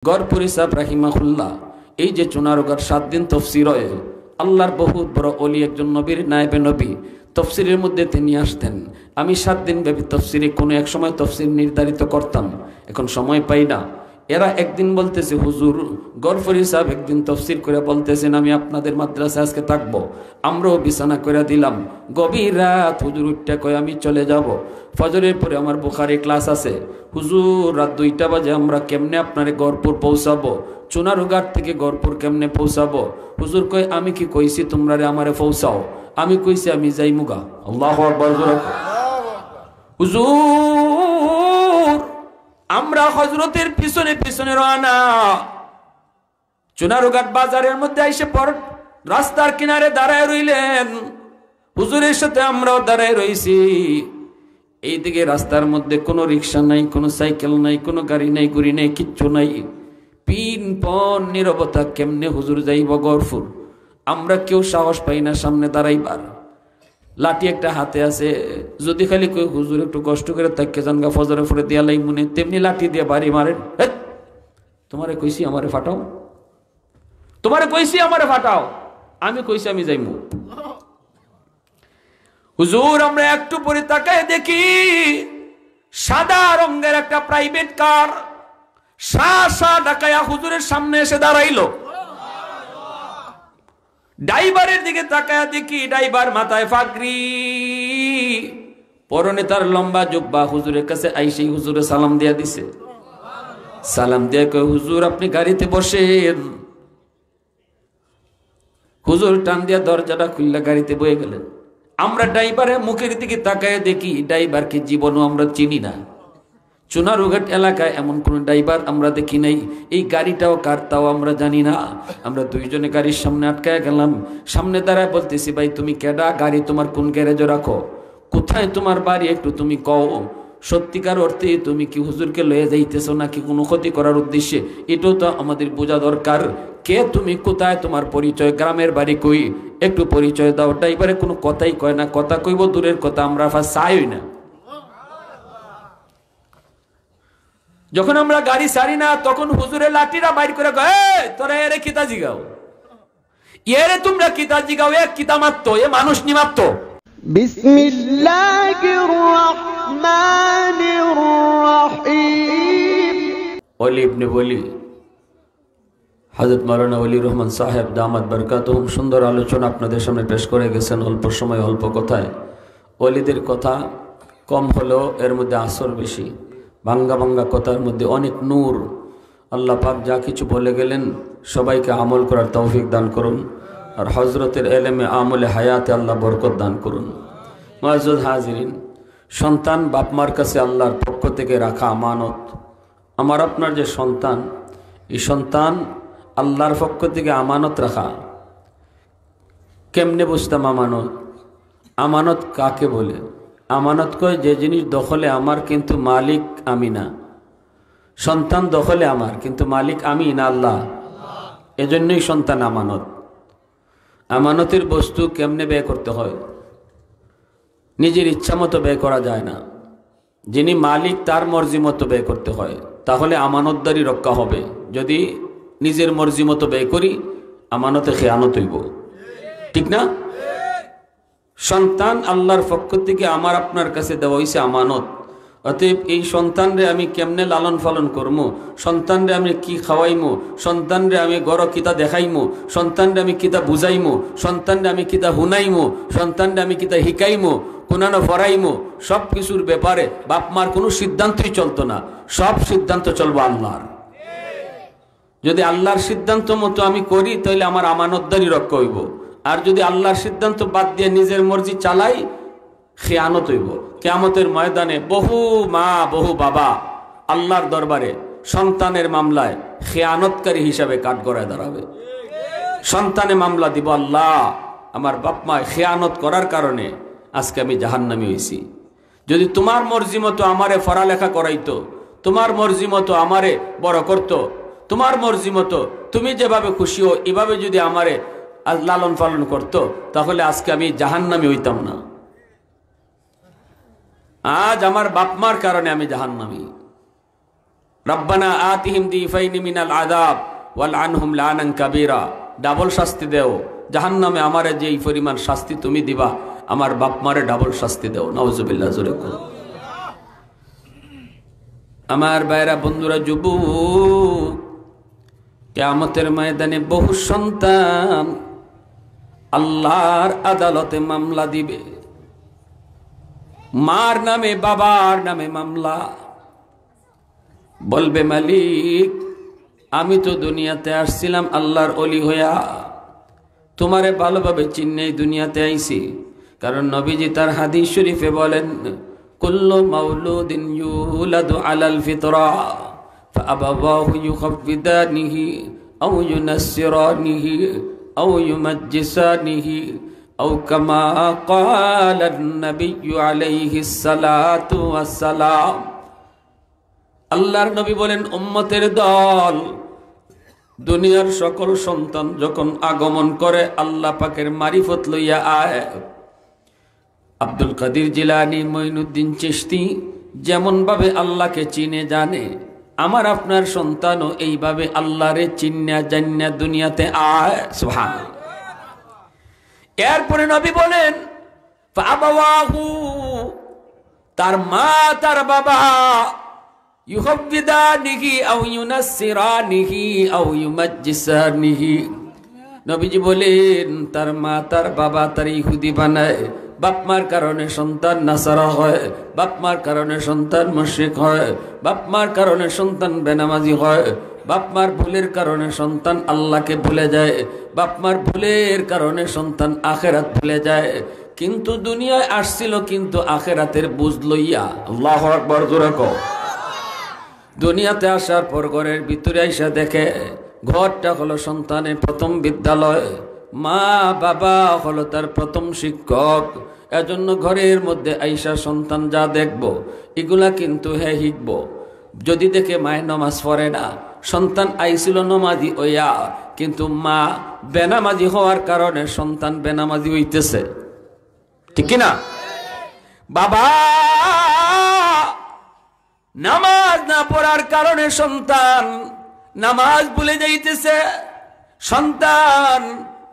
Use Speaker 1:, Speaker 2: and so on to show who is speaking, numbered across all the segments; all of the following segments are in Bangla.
Speaker 1: গড়পুরি সাহেব রাহিমাহুল্লাহ এই যে চুনারুগার 7 দিন তফসির হয়, আল্লাহর বহুত বড় অলি একজন নবীর নায়েবে নবী তফসিরের মধ্যে তিনি আসতেন। আমি 7 দিন ব্যাপী তফসিরে কোনো এক সময় তফসির নির্ধারিত করতাম, এখন সময় পাই না। এরা একদিন বলতেছে হুজুর, গড়পুরি সাহেব একদিন তফসির করে বলতেছেন আমি আপনাদের মাদ্রাসায় আজকে থাকবো। আমরাও বিছানা করে দিলাম। গভীর রাত হুজুর উঠতে কয় আমি চলে যাব, ফজরের পরে আমার বুখারী ক্লাস আছে। হুজুর রাত 2টা বাজে আমরা কেমনে আপনারে গড়পুর পৌঁছাবো, চুনারুঘাট থেকে গড়পুর কেমনে পৌঁছাবো? হুজুর কয় আমি কি কইছি তোমরা রে আমারে পৌঁছাও? আমি কইছি আমি যাই মুগা। আল্লাহু আকবার। হুজুর আমরা হযরতের পিছনে পিছনে রওনা। চুনারুঘাট বাজারের মধ্যে এসে পর রাস্তার কিনারে দাঁড়ায় রইলেন। হুজুরের সাথে আমরাও দাঁড়ায় রইছি। এইদিকে রাস্তার মধ্যে কোনো রিক্সা নাই, কোনো সাইকেল নাই, কোনো গাড়ি নাই, গুড়ি নাই, কিচ্ছু নাই। পিনপন নীরবতা। কেমনে হুজুর যাইব গড়পুর? আমরা কেউ সাহস পাই না সামনে দাঁড়াইবার। লাঠি একটা হাতে আছে, যদি খালি কই হুজুর একটু কষ্ট করে তাকে জানগা ফজরে ফরে দিয়া লাই মনে, তেমনি লাঠি দিয়ে বাড়ি মারেন। তোমারে কইছি আমারে ফাটাও, তোমারে কইছি আমারে ফাটাও। আমি কইছি আমি যাইমু। হুজুর আমরা একটু পরে তাকায় দেখি সাদা রঙের একটা প্রাইভেট কার শাসা ঢাকায়া হুজুরের সামনে এসে দাঁড়াইলো। ড্রাইভারের দিকে তাকায়া দেখি ড্রাইভার মাথায় পাগড়ি, পরনে তার লম্বা জুব্বা। হুজুরের কাছে আইসেই হুজুরে সালাম দিয়া দিছে। সালাম দিয়ে কয় হুজুর আপনি গাড়িতে বসেন। হুজুর টান দিয়া দরজাটা খুললা গাড়িতে বয়ে গেলেন। আমরা ড্রাইভারের মুখের দিকে তাকায় দেখি ড্রাইভারকে জীবনও আমরা চিনি না। চুনারুঘাট এলাকায় এমন কোন ড্রাইভার আমরা দেখি নাই। এই গাড়িটাও কার তাও আমরা জানি না। আমরা দুইজনে গাড়ির সামনে আটকায় গেলাম। সামনে দাঁড়ায় বলতেছি ভাই তুমি কেডা, গাড়ি তোমার কোন গ্যারেজে রাখো, কোথায় তোমার বাড়ি একটু তুমি কও। সত্যিকার অর্থে তুমি কি হুজুরকে লয়ে যাইতেছো নাকি কোনো ক্ষতি করার উদ্দেশ্যে, এটাও তো আমাদের বোঝা দরকার। কে তুমি, কোথায় তোমার পরিচয়, গ্রামের বাড়ি কই, একটু পরিচয় দাও। ড্রাইভারে কোনো কথাই কয় না, কথা কইব দূরের কথা আমরা চাই না। যখন আমরা গাড়ি ছাড়ি না তখন হুজুরের লাঠিরা বাইর করে কয় তোরা এরে কিতা জিগাও, এরে তোমরা কিতা জিগাও, এ কিতা মাত্র, এ মানুষ নি মাত্র।
Speaker 2: বিসমিল্লাহির রহমানির রহিম।
Speaker 1: ওলি ইবনে ওলি হযরত মাওলানা ওলিউর রহমান সাহেব দামাত বরকাতুহুম সুন্দর আলোচনা আপনাদের সামনে পেশ করে গেছেন। অল্প সময় অল্প কথায় ওলিদের কথা কম হলেও এর মধ্যে আসর বেশি। ভাঙ্গা ভাঙ্গা কথার মধ্যে অনেক নূর। আল্লাহ পাক যা কিছু বলে গেলেন সবাইকে আমল করার তৌফিক দান করুন, আর হজরতের এলেমে আমলে হায়াতে আল্লাহ বরকত দান করুন। মুআজ্জাজ হাজিরিন, সন্তান বাপমার কাছে আল্লাহর পক্ষ থেকে রাখা আমানত। আমার আপনার যে সন্তান, এই সন্তান আল্লাহর পক্ষ থেকে আমানত রাখা। কেমনে বুঝতাম আমানত? আমানত কাকে বলে? আমানত কয় যে জিনিস দখলে আমার কিন্তু মালিক আমি না। সন্তান দখলে আমার কিন্তু মালিক আমি না, আল্লাহ। এজন্যই সন্তান আমানত। আমানতের বস্তু কেমনে ব্যয় করতে হয়? নিজের ইচ্ছা মতো ব্যয় করা যায় না। যিনি মালিক তার মর্জি মতো ব্যয় করতে হয়, তাহলে আমানতদারি রক্ষা হবে। যদি নিজের মর্জি মতো ব্যয় করি আমানতে খেয়ানত হইব, ঠিক না? সন্তান আল্লাহর পক্ষ থেকে আমার আপনার কাছে দেওয়া হয়েছে আমানত। অতএব এই সন্তানরে আমি কেমনে লালন পালন করবো, সন্তানরে আমি কি খাওয়াইমো, সন্তানরে আমি গড় কিতা দেখাইমো, সন্তানরে আমি কিতা বুঝাইমো, সন্তানরে আমি কিতা হুনাইমো, সন্তানরে আমি কিতা হিকাইমো, কোনানো ফরাইমো, সব কিছুর ব্যাপারে বাপ মার কোনো সিদ্ধান্তই চলতো না। সব সিদ্ধান্ত চলবো আল্লাহর। যদি আল্লাহর সিদ্ধান্ত মতো আমি করি তাহলে আমার আমানতদারি রক্ষা হইব। আর যদি আল্লাহর সিদ্ধান্ত বাদ দিয়ে নিজের মর্জি চালাই, খেয়ানত হইব। কিয়ামতের ময়দানে বহু মা বহু বাবা আল্লাহর দরবারে সন্তানের মামলায় খেয়ানতকারী হিসাবে কাঠগড়ায় দাঁড়াবে। সন্তানে মামলা দিব, আল্লাহ আমার বাপ মা খেয়ানত করার কারণে আজকে আমি জাহান্নামী হয়েছি। যদি তোমার মর্জি মতো আমারে পড়ালেখা করাইতো, তোমার মর্জি মতো আমারে বড় করতো, তোমার মর্জি মতো তুমি যেভাবে খুশি হো এভাবে যদি আমারে লালন পালন করতো, তাহলে আজকে আমি জাহান্নামী হইতাম না। আজ আমার বাপমার কারণে আমি জাহান্নামী। রব্বানা আতিহিম দিফাইনি মিনাল আযাব ওয়াল আনহুম লানান কাবীরা, ডাবল শাস্তি দেও জাহান্নামে, আমারে যেই পরিমাণ শাস্তি তুমি দিবা আমার বাপ মারে ডাবল শাস্তি দেও। নাউজুবিল্লাহ, জোরে কর। আমার ভাইরা, বন্ধুরা, যুবক, কিয়ামতের ময়দানে বহু সন্তান আল্লাহর আদালতে মামলা দিবে। মার নামে বাবার নামে মামলা, বলবে মালিক আমি তো দুনিয়াতে আসছিলাম আল্লাহর ওলি হইয়া, তোমারে ভালোভাবে চিন্নেই দুনিয়াতে আইছি। কারণ নবীজি তার হাদিস শরীফে বলেন, কুল্লু মাউলুদিন ইউলাদু আলাল ফিতরা ফাআবাওয়াহু ইউখাফিদানিহি আও ইউনাসসিরানিহি আও ইউমাজ্জিসানিহি আও কামা ক্বালান নাবিয়্যু আলাইহিস সালাতু ওয়াস সালাম। আল্লাহর নবী বলেন, উম্মতের দল দুনিয়ার সকল সন্তান যখন আগমন করে আল্লাহ পাকের মারিফত লইয়া আয়। আব্দুল কাদের জিলানী, মঈনুদ্দিন চিশতি যেমন ভাবে আল্লাহকে চিনে জানে, আমার আপনার সন্তানও এইভাবে আল্লাহরে চিন্না জান্না দুনিয়াতে আয়। সুবহানাল্লাহ। এরপরে নবী বলেন, ফাআবাওয়াহু, তার মা তার বাবা, ইউহাব্বিদানিহি আও ইউনাসসিরানিহি আও ইউমাজ্জিসানিহি। নবীজি বলেন, তার মা তার বাবা তার ইহুদি বানায়, বাপমার কারণে সন্তান নাসারা হয়, বাপমার কারণে সন্তান মুশরিক হয়, বাপমার কারণে সন্তান বেনামাজি হয়, বাপমার ভুলের কারণে সন্তান আল্লাহকে ভুলে যায়, বাপমার ভুলের কারণে সন্তান আখিরাত ভুলে যায়। কিন্তু দুনিয়ায় আসছিল কিন্তু আখিরাতের বুঝ লইয়া। আল্লাহু আকবার, জোরে কও। দুনিয়াতে আসার পর ঘরের ভিতরে আইসা দেখে ঘরটা হলো সন্তানের প্রথম বিদ্যালয়, মা বাবা হলো তার প্রথম শিক্ষক। এজন্য ঘরের মধ্যে আইসা সন্তান যা দেখবো এগুলা কিন্তু শিখব। যদি দেখে মায়ের নামাজ পড়ে না, সন্তান আইছিল নমাজি ওয়া, কিন্তু মা বেনামাজি হওয়ার কারণে সন্তান বেনামাজি হইতেছে, ঠিক কিনা? বাবা নামাজ না পড়ার কারণে সন্তান নামাজ ভুলে যাইতেছে, সন্তান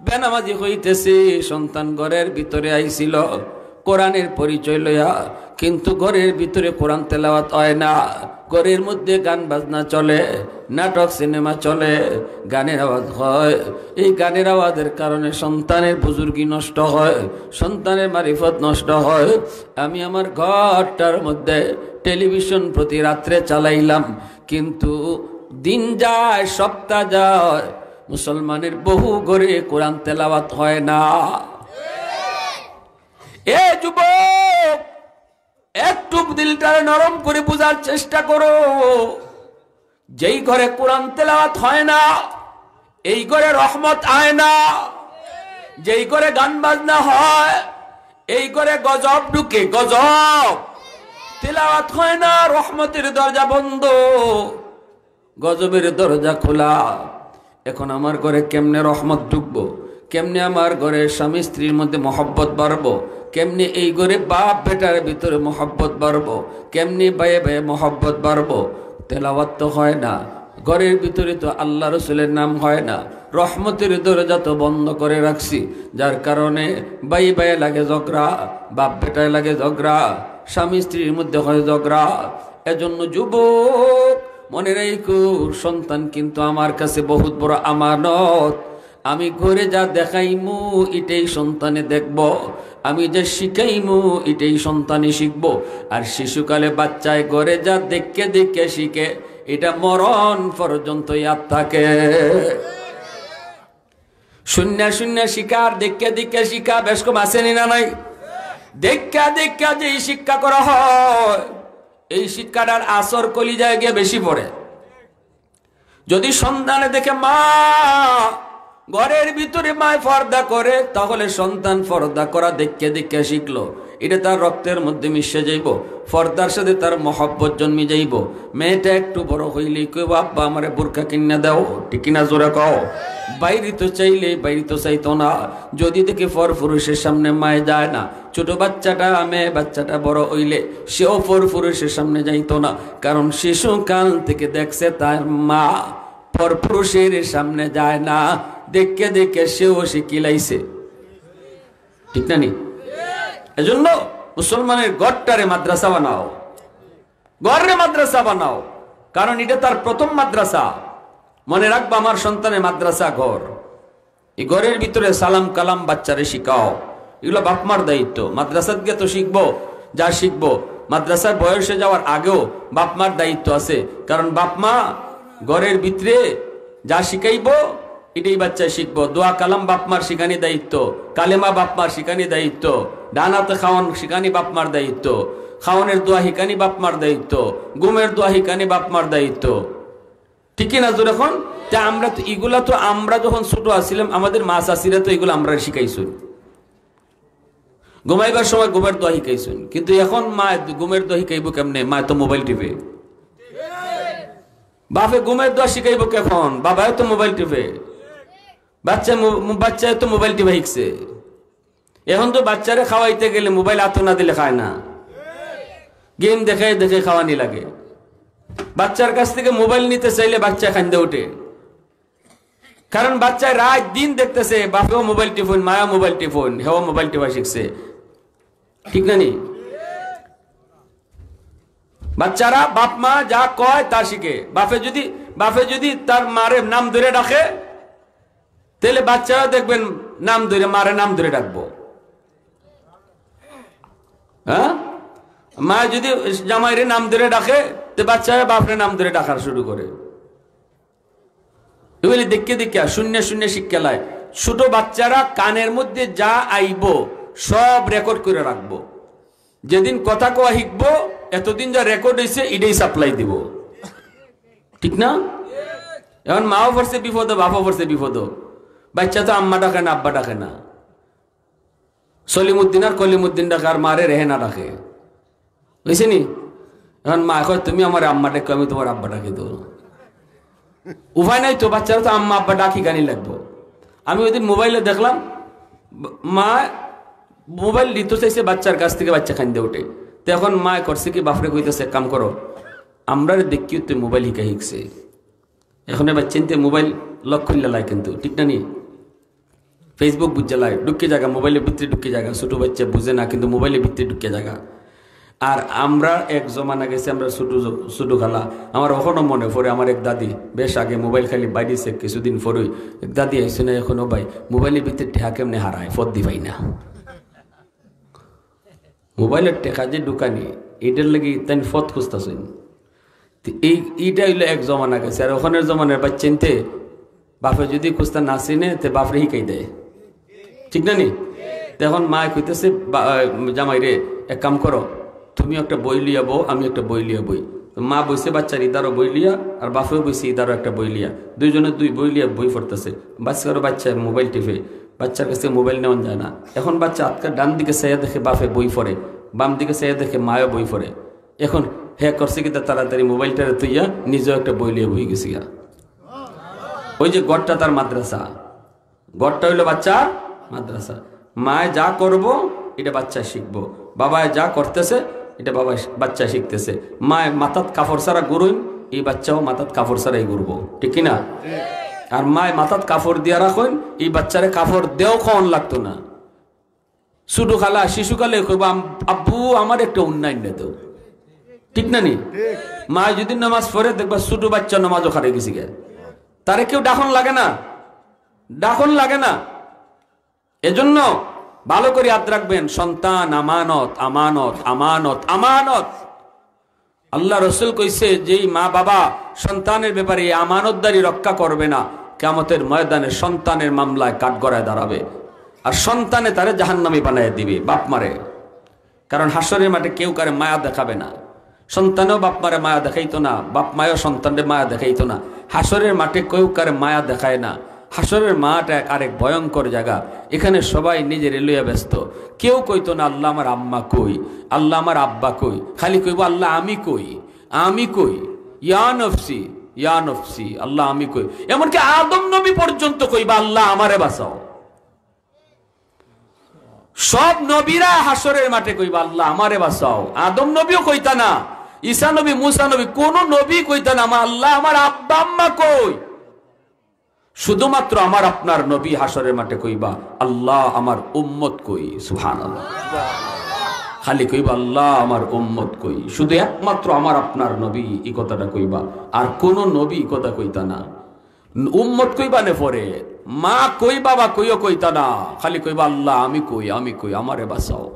Speaker 1: বেনামাজি হইতেছে। সন্তান ঘরের ভিতরে আইছিল কোরআনের পরিচয় লইয়া, কিন্তু ঘরের ভিতরে কোরআন তেলাওয়াত হয় না। ঘরের মধ্যে গান বাজনা চলে, নাটক সিনেমা চলে, গানের আওয়াজ হয়। এই গানের আওয়াজের কারণে সন্তানের বুজুর্গি নষ্ট হয়, সন্তানের মারিফত নষ্ট হয়। আমি আমার ঘরটার মধ্যে টেলিভিশন প্রতি রাত্রে চালাইলাম, কিন্তু দিন যায় সপ্তাহ যায়, মুসলমানের বহু ঘরে কোরআন তেলাওয়াত হয় না। এ যুবক, একটু দিলটা নরম করে বোঝার চেষ্টা করো। যেই ঘরে কোরআন তেলাওয়াত হয় না, এই ঘরে রহমত আয় না। যেই ঘরে গান বাজনা হয়, এই ঘরে গজব ঢুকে, গজব। তেলাওয়াত হয় না, রহমতের দরজা বন্ধ, গজবের দরজা খোলা। এখন আমার ঘরে কেমনে রহমত ঢুকবো? কেমনে আমার ঘরে স্বামী স্ত্রীর মধ্যে মহব্বত বাড়বো? কেমনে এই ঘরে বাপ বেটার ভিতরে মহব্বত বাড়বো? কেমনে ভাইয়ে ভাইয়ে মহব্বত বাড়বো? তেলাওয়াত তো হয় না, ঘরের ভিতরে তো আল্লাহ রসুলের নাম হয় না, রহমতের দরজা তো বন্ধ করে রাখছি। যার কারণে ভাই ভাইয়ে লাগে ঝগড়া, বাপ বেটায় লাগে ঝগড়া, স্বামী স্ত্রীর মধ্যে হয় ঝগড়া। এজন্য যুবক মনে রাখো, সন্তান কিন্তু আমার কাছে বহুত বড় আমানত। আমি ঘরে যা দেখাইমু এটাই সন্তানে দেখব, আমি যে শিখাইমু এটাই সন্তানে শিখব। আর শিশুকালে বাচ্চায় ঘরে যা দেখে দেখে শিখে, এটা মরণ পর্যন্ত ইয়াদ থাকে। শূন্য শূন্য শিকার দেখে দেখে শিখা বেশ কম আসেনি না নাই? দেখা দেখা যে শিক্ষা করা হয়, এই শিক্ষাটার আসর কলিজায় গিয়ে বেশি পড়ে। যদি সন্তানে দেখে মা ঘরের ভিতরে মায় পর্দা করে, তাহলে সন্তান পর্দা করা দেখে দেখে শিখলো। এটা তার রক্তের মধ্যে মিশে যাইব, পর্দার সাথে তার মহব্বত জন্মে যাইব। মেয়েটা একটু বড় হইলেই কইব আব্বা আমারে বোরকা কিনা দাও, ঠিক কিনা জোরে কও। বাইরে তো চাইলে বাইরে তো চাইতো না, যদি দেখে পর পুরুষের সামনে মায়ে যায় না। ছোট বাচ্চাটা মেয়ে বাচ্চাটা বড় হইলে সেও পর পুরুষের সামনে যাইতো না, কারণ শিশুকাল থেকে দেখছে তার মা পর পুরুষের সামনে যায় না, দেখে দেখে সেও শিখিলাইছে, ঠিক না নি? এজন্য মুসলমানের গড়টারে মাদ্রাসা বানাও, গড়রে মাদ্রাসা বানাও, কারণ এটা তার প্রথম মাদ্রাসা। মনে রাখবা আমার সন্তানের মাদ্রাসা ঘর, এই ঘরের ভিতরে সালাম কালাম বাচ্চারে শিখাও, এগুলো বাপমার দায়িত্ব। মাদ্রাসাত গিয়ে তো শিখবো, যা শিখবো মাদ্রাসার বয়সে যাওয়ার আগেও বাপমার দায়িত্ব আছে, কারণ বাপমা ঘরের ভিতরে যা শিখাইবো এটাই বাচ্চা শিখবো। দোয়া কালাম বাপমার শিখানি দায়িত্ব, কালেমা বাপমার শিখানি দায়িত্ব, ডানাতে খাওয়ান শিখানি বাপমার দায়িত্ব, খাওয়ানের দোয়া শিখানি বাপমার দায়িত্ব, ঘুমের দোয়া শিখানি বাপমার দায়িত্ব, ঠিক না? তো এখন আমরা তো এগুলা তো আমরা যখন ছোট আসছিলাম আমাদের মা চাষিরা তো এগুলো আমরা শিখাইছুন, ঘুমাইবার সময় ঘুমের দোয়া শিখাইছুন। কিন্তু এখন মা ঘুমের দোয়া শিখাইব কেমনে? মা তো মোবাইল টিপে। বাপে ঘুমের দোয়া শিখাইব কেখন? বাবাও তো মোবাইল টিপে। বাচ্চা তো মোবাইল টিপে শিখছে। এখন তো বাচ্চারে খাওয়াইতে গেলে মোবাইল হাতে না দিলে খায় না, গেম দেখে দেখে খাওয়ানি লাগে। বাচ্চার কাছ থেকে মোবাইল নিতে চাইলে বাচ্চা কান্দে ওঠে, কারণ বাচ্চা রাত দিন দেখতেছে বাপেও মোবাইল টিফোন, মায়া মোবাইল টিফোন, হেও মোবাইল টিপা শিখছে, ঠিক না নি? বাচ্চারা বাপ মা যা কয় তা শিখে। বাপে যদি তার মারে নাম ধরে ডাকে তাহলে বাচ্চারা দেখবেন নাম ধরে মারে নাম ধরে ডাকবো। হ্যাঁ, মা যদি জামাইরে নাম ধরে ডাকে তো বাচ্চারা বাপরে নাম ধরে ডাকার শুরু করে। এগুলি দেখে দেখে শূন্য শূন্য শিক্ষা লাই। ছোট বাচ্চারা কানের মধ্যে যা আইব সব রেকর্ড করে রাখবো, যেদিন কথা কোয়া শিখবো এতদিন যা রেকর্ড হয়েছে এটাই সাপ্লাই দিব, ঠিক না? এখন মাও পড়ছে বিপদ, বাপও পড়ছে বিপদ। বাচ্চা তো আম্মা ডাকে না, আব্বা ডাকে না, সলিমুদ্দিন আর কলিমুদ্দিন ডাকে, আর মারে রেহে না ডাকে, বুঝছে নি? এখন মা কয় তুমি আমার আম্মা ডাকো, আমি তোমার আব্বা ডাকি তো। উপায় নাই তো, বাচ্চারা তো আম্মা আব্বা ডাকি গানি লাগবো। আমি ওই দিন মোবাইলে দেখলাম মা মোবাইল দিতে চাইছে বাচ্চার কাছ থেকে, বাচ্চা খাইতে উঠে। তো এখন মা করছে কি বাপরে কইতেছে কাম করো, আমরা দেখি তুই মোবাইল শিখা শিখছে। এখন এবার চিনতে মোবাইল লক খুললে লাই, কিন্তু ঠিক না নি? ফেসবুক বুঝে লাই, ঢুকে জায়গা মোবাইলের ভিতরে ঢুকে জায়গা, ছোট বাচ্চা বুঝে না কিন্তু মোবাইলের ভিতরে ঢুকে জায়গা। আর আমরা এক জমানা গেছে, আমরা ছোটো খেলা। আমার এখনো মনে পড়ে, আমার এক দাদি বেশ আগে মোবাইল খালি বাইরেছে কিছুদিন পরই, এক দাদি আইসে না এখনো ভাই মোবাইলের ভিতরে টেকা কেমনে হারায় ফদ দি পাই না। মোবাইলের টেকা যে ঢুকানি এটার লাগি তাই ফদ খুঁজতেছেন। এইটা হইলো এক জমানা গেছে। আর ওখানের জমানের বা চিনতে বাপে যদি খুঁজতে না চিনে তে বাপরে শিখাই দেয়, ঠিক না নি? তখন মা কইতেছে জামাই রে এক কাম করো, তুমি একটা বই লিয়া বউ, আমি একটা বই লিয়া বই। মা বইছে বাচ্চার ইদারও বই লিয়া, আর বাপেও বইছে ইদারও একটা বই লিয়া, দুইজনে দুই বই লিয়া বই পড়তেছে। বাচ্চা মোবাইল টিপে, বাচ্চার কাছে মোবাইল নেওয়া যায় না। এখন বাচ্চা আজকাল ডান দিকে চাইয়া দেখে বাপে বই পড়ে, বাম দিকে চাইয়া দেখে মায়ও বই পড়ে। এখন হ্যাঁ করছে কি তাড়াতাড়ি মোবাইলটারে তুইয়া নিজেও একটা বই লিয়া বই গেছি। ওই যে গড়টা তার মাদ্রাসা, গড়টা হইলো বাচ্চা মাদ্রাসা। মায় যা করবো এটা বাচ্চা শিখবো, বাবায় যা করতেছে এটা বাচ্চা শিখতেছে। মায় মাথাত কাপড় ছাড়া ঘুরুন, এই বাচ্চাও মাথাত কাপড় ছাড়াই ঘুরবো, ঠিক কিনা? আর মায় মাথাত কাপড় দিয়া রাখুন, এই বাচ্চারে কাপড় দেও খাওয়ান লাগতো না। ছোটো খালা শিশুকালে কইব আব্বু আমার একটা উন্নয়ন দেও, ঠিক না নি? মা যদি নামাজ পড়ে দেখবা ছোট বাচ্চা নামাজও খারে গেছি গে, তারে কেউ ডাকন লাগে না, ডাকন লাগে না। এজন্য ভালো করে ইয়াদ রাখবেন, সন্তান আমানত, আমানত, আমানত, আমানত। আল্লাহ রসুল কইছে যেই মা বাবা সন্তানের ব্যাপারে আমানতদারি রক্ষা করবে না, কিয়ামতের ময়দানে সন্তানের মামলায় কাঠগড়ায় দাঁড়াবে, আর সন্তানে তারে জাহান্নামী বানায় দিবে বাপ মারে। কারণ হাসরের মাঠে কেউ কারে মায়া দেখাবে না, সন্তানেও বাপ মারে মায়া দেখাইতো না, বাপ মায়ও সন্তানের মায়া দেখাইতো না। হাসরের মাঠে কেউ কারে মায়া দেখায় না, হাসরের মাঠ এক আরেক ভয়ঙ্কর জায়গা। এখানে সবাই নিজের লইয়া ব্যস্ত। কেউ কইতো না আল্লাহ আমার আম্মা কই, আল্লাহ আমার আব্বা কই, খালি কইব আল্লাহ আমি কই, আমি কই, ইয়া নফসি ইয়া নফসি, আল্লাহ আমি কই। এমনকি আদম নবী পর্যন্ত কইবা আল্লাহ আমারে বাঁচাও। সব নবীরা হাসরের মাঠে কইবা আল্লাহ আমারে বাঁচাও। আদম নবীও কইতা না, ঈসা নবী, মুসা নবী, কোন নবী কইতা না আল্লাহ আমার আব্বা আম্মা কই। শুধুমাত্র আমার আপনার নবী হাসরের মাঠে কইবা আল্লাহ আমার উম্মত কই। সুবহানাল্লাহ। খালি কইবা আল্লাহ আমার উম্মত কই। শুধু একমাত্র আমার আপনার নবী এই কথাটা কইবা, আর কোন নবী কথা কইতা না। উম্মত কইবা নে পরে, মা কই বাবা কইও কইতা না, খালি কইবা আল্লাহ আমি কই, আমি কই, আমারে বাঁচাও।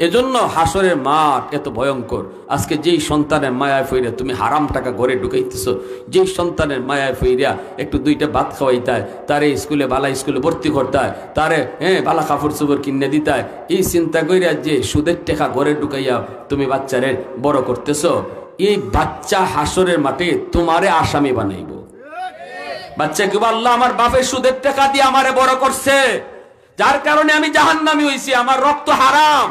Speaker 1: এজন্য হাসরের মাঠ এত ভয়ঙ্কর। আজকে যেই সন্তানের মায়ায় ফইরা তুমি হারাম টাকা ঘরে ঢুকাইতেছো, যেই সন্তানের মায়ায় ফইরা একটু দুইটা ভাত খাওয়াইতায়, তারে স্কুলে বালা স্কুলে ভর্তি করতায়, তারে বালা কাপড় চোপড় কিনে দিতায়, এই চিন্তা কইরা যে সুদের টাকা ঘরে ঢুকাইয়া তুমি বাচ্চারে বড় করতেছো, এই বাচ্চা হাসরের মাঠে তোমারে আসামি বানাইব। বাচ্চা কি আল্লাহ আমার বাপের সুদের টাকা দিয়ে আমারে বড় করছে, যার কারণে আমি জাহান্নামী হইছি, আমার রক্ত হারাম,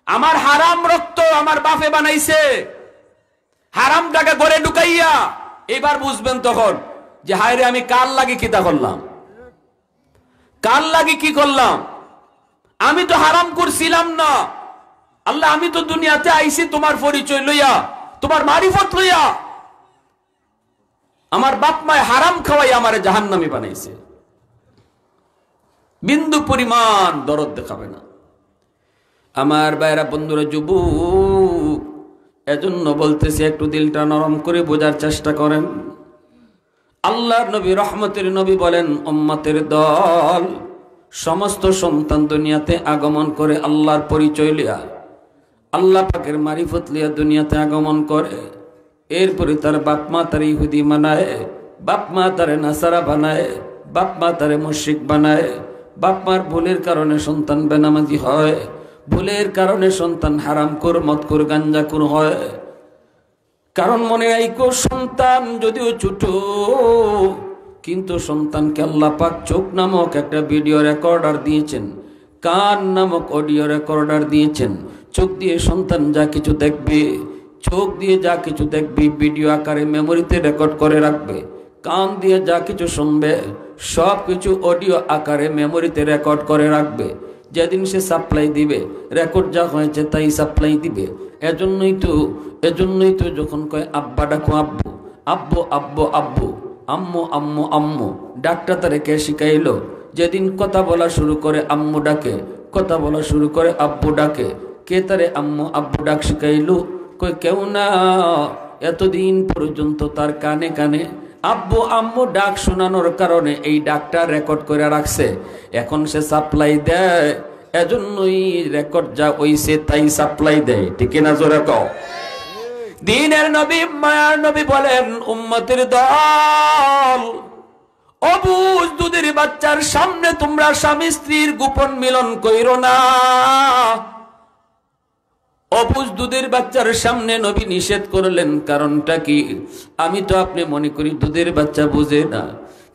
Speaker 1: আমার হারাম রক্ত আমার বাপে বানাইছে, হারাম টাকা ঘরে ঢুকাইয়া। এবার বুঝবেন তখন যে হায় রে আমি কার লাগি কিতা করলাম, কার লাগি কি করলাম। আমি তো হারাম করছিলাম না আল্লাহ, আমি তো দুনিয়াতে আইছি তোমার পরিচয় লইয়া, তোমার মারিফত লইয়া। আমার বাপ মায় হারাম খাওয়াই আমারে জাহান্নামী বানাইছে। বিন্দু পরিমাণ দরদ দেখাবে না। আমার ভাইরা বন্ধুরা যুবক, এজন্য বলতেছি একটু দিলটা নরম করে বোঝার চেষ্টা করেন। আল্লাহর নবী রহমতের নবী বলেন উম্মতের দল সমস্ত সন্তান দুনিয়াতে আগমন করে আল্লাহর পরিচয় লিয়া, আল্লাহ পাকের মারিফত লিয়া দুনিয়াতে আগমন করে। এরপরে তার বাপ মা তার ইহুদি বানায়, বাপ মা তারে নাসারা বানায়, বাপ মা তারে মুশরিক বানায়। বাপ মার ভুলের কারণে সন্তান বেনামাজি হয়, ভুলের কারণে সন্তান হারামখোর, মদখোর, গাঞ্জাখোর হয়। কারণ মনে রাখো সন্তান যদিও ছোট, কিন্তু সন্তানকে আল্লাহ পাক চোখ নামক একটা ভিডিও রেকর্ডার দিয়েছেন, কান নামক অডিও রেকর্ডার দিয়েছেন। চোখ দিয়ে সন্তান যা কিছু দেখবে, চোখ দিয়ে যা কিছু দেখবে ভিডিও আকারে মেমোরিতে রেকর্ড করে রাখবে। কান দিয়ে যা কিছু শুনবে সব কিছু অডিও আকারে মেমোরিতে রেকর্ড করে রাখবে। যেদিন সে সাপ্লাই দিবে, রেকর্ড যা হয়েছে তাই সাপ্লাই দিবে। এজন্যই তো যখন কয় আব্বা ডাকো আব্বু, আব্বু আব্বু আব্বু, আম্মু আম্মু আম্মু, ডাকটা তারে কে শিখাইলো? যেদিন কথা বলা শুরু করে আম্মু ডাকে, কথা বলা শুরু করে আব্বু ডাকে, কে তারে আম্মু আব্বু ডাক শিখাইলো? কই কেউ না। এতদিন পর্যন্ত তার কানে কানে আব্বু আম্মু ডাক শোনানোর কারণে এই ডাকটা রেকর্ড করে রাখছে। এখন সে সাপ্লাই দেয়, এজন্যই রেকর্ড যা হইছে তাই সাপ্লাই দেয়। ঠিক না? জোরে কও। দ্বীনের নবী, মায়ার নবী বলেন উম্মতের দল, অবুঝ দুধের বাচ্চার সামনে তোমরা স্বামী স্ত্রীর গোপন মিলন কইরো না। অবুঝ দুধের বাচ্চার সামনে নবী নিষেধ করলেন। কারণটা কি? আমি তো আপনি মনে করি দুধের বাচ্চা বুঝে না,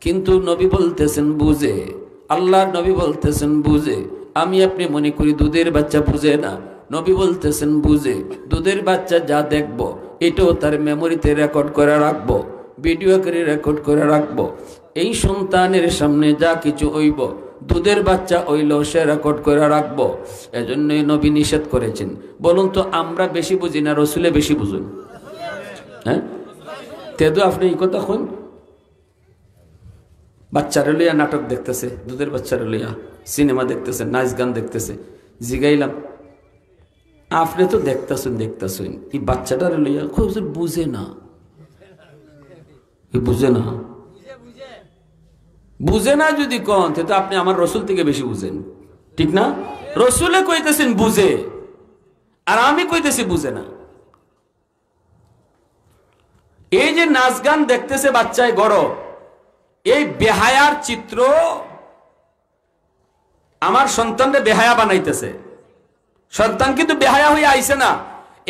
Speaker 1: কিন্তু নবী বলতেছেন বুঝে। আল্লাহর নবী বলতেছেন বুঝে। আমি আপনি মনে করি দুধের বাচ্চা বুঝে না, নবী বলতেছেন বুঝে। দুধের বাচ্চা যা দেখবো এটাও তার মেমোরিতে রেকর্ড করে রাখবো, ভিডিও করে রেকর্ড করে রাখবো। এই সন্তানের সামনে যা কিছু হইব, দুধের বাচ্চা হইল সে রেকর্ড করে রাখবো। এজন্যই নবী নিষেধ করেছেন। বলুন তো আমরা বেশি বুঝি না রসুলে বেশি বুঝুন? হ্যাঁ, তেদু আপনি এই কথা শুন। বাচ্চারা লইয়া নাটক দেখতেছে, দুধের বাচ্চারা লইয়া সিনেমা দেখতেছে, নাচ গান দেখতেছে। জিগাইলাম আপনি তো দেখতেছেন এই বাচ্চাটার লইয়া খুব বুঝে না, বুঝে না, বুঝে না যদি কন তো আপনি আমার রসুল থেকে বেশি বুঝেন। ঠিক না? রসুলে কইতেছেন বুঝে, আর আমি কইতেছি বুঝে না। এই যে নাচ গান দেখতেছে বাচ্চায় গড়, এই বেহায়ার চিত্র আমার সন্তানরে বেহায়া বানাইতেছে। সন্তান কিন্তু বেহায়া হয়ে আইছে না,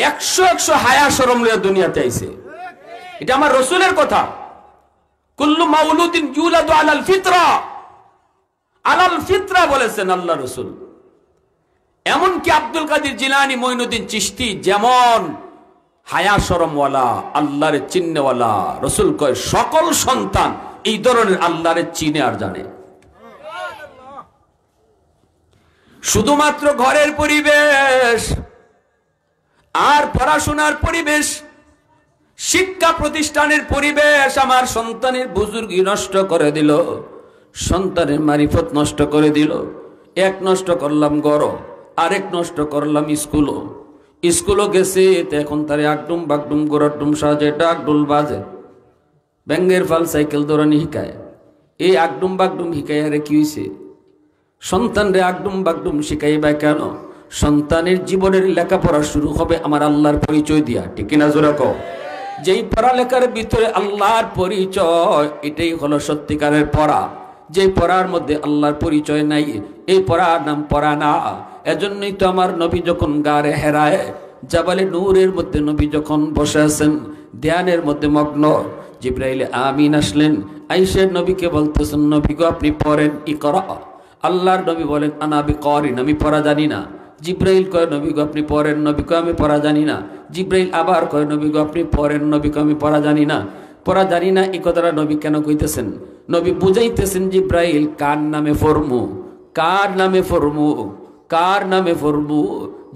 Speaker 1: 100 হায়া শরম লইয়া দুনিয়াতে আইছে। এটা আমার রসুলের কথা। কুল্লু কুল্লু মাউলুদিন ইউলাদু আলাল ফিতরা বলেছেন আল্লাহ রাসূল। এমনকি আব্দুল কাদের জিলানী, মঈনুদ্দিন চিশতি যেমন হায়া শরমওয়ালা, আল্লাহর চিহ্নওয়ালা, রাসূল কয় সকল সন্তান এই ধরনের আল্লাহর চিনে আর জানে। শুধুমাত্র ঘরের পরিবেশ আর পড়াশোনার পরিবেশ, শিক্ষা প্রতিষ্ঠানের পরিবেশ আমার সন্তানের বুজুর্গি নষ্ট করে দিল, সন্তানের মারিফত নষ্ট করে দিল। এক নষ্ট করলাম ঘর, আরেক নষ্ট করলাম স্কুলও গেছে, এখন তারে আগডুম বাগডুম গোড়াডুম সাজে ডাকডুল বাজে, ব্যাঙ্গের ফাল সাইকেল দৌড়ানি শিকায়। এই আগডুম বাগডুম শিকাই আরে কি হয়েছে? সন্তান রে আগডুম বাগডুম শিখাইবা কেন? সন্তানের জীবনের লেখাপড়া শুরু হবে আমার আল্লাহর পরিচয় দিয়া, ঠিক কিনা জোরে কও? যেই পড়ালেখার ভিতরে আল্লাহর পরিচয়, এটাই হলো সত্যিকারের পড়া। যে পড়ার মধ্যে আল্লাহর পরিচয় নাই, এই পড়ার নাম পড়া না। এজন্যই তো আমার নবী যখন গারে হেরায় জাবালে নূরের মধ্যে নবী যখন বসে আছেন ধ্যানের মধ্যে মগ্ন, জিবরাইল আমিন আসলেন, আয়েশার নবীকে বলতেছেন, নবী গো আপনি পড়েন, ইকরা। আল্লাহর নবী বলেন আনা বিকারিন, আমি পড়া জানি না। জিবরাইল কয় নবী গো আপনি পড়েন, নবী কয় আমি পড়া জানি না। জিবরাইল আবার কয় নবী গো আপনি পড়েন, নবী কয় আমি পড়া জানি না। পড়া জানি না এই কথাটা নবী কেন কইতেছেন? নবী বুঝাইতেছেন জিবরাইল কার নামে ফরমু, কার নামে ফরমু, কার নামে ফরমু।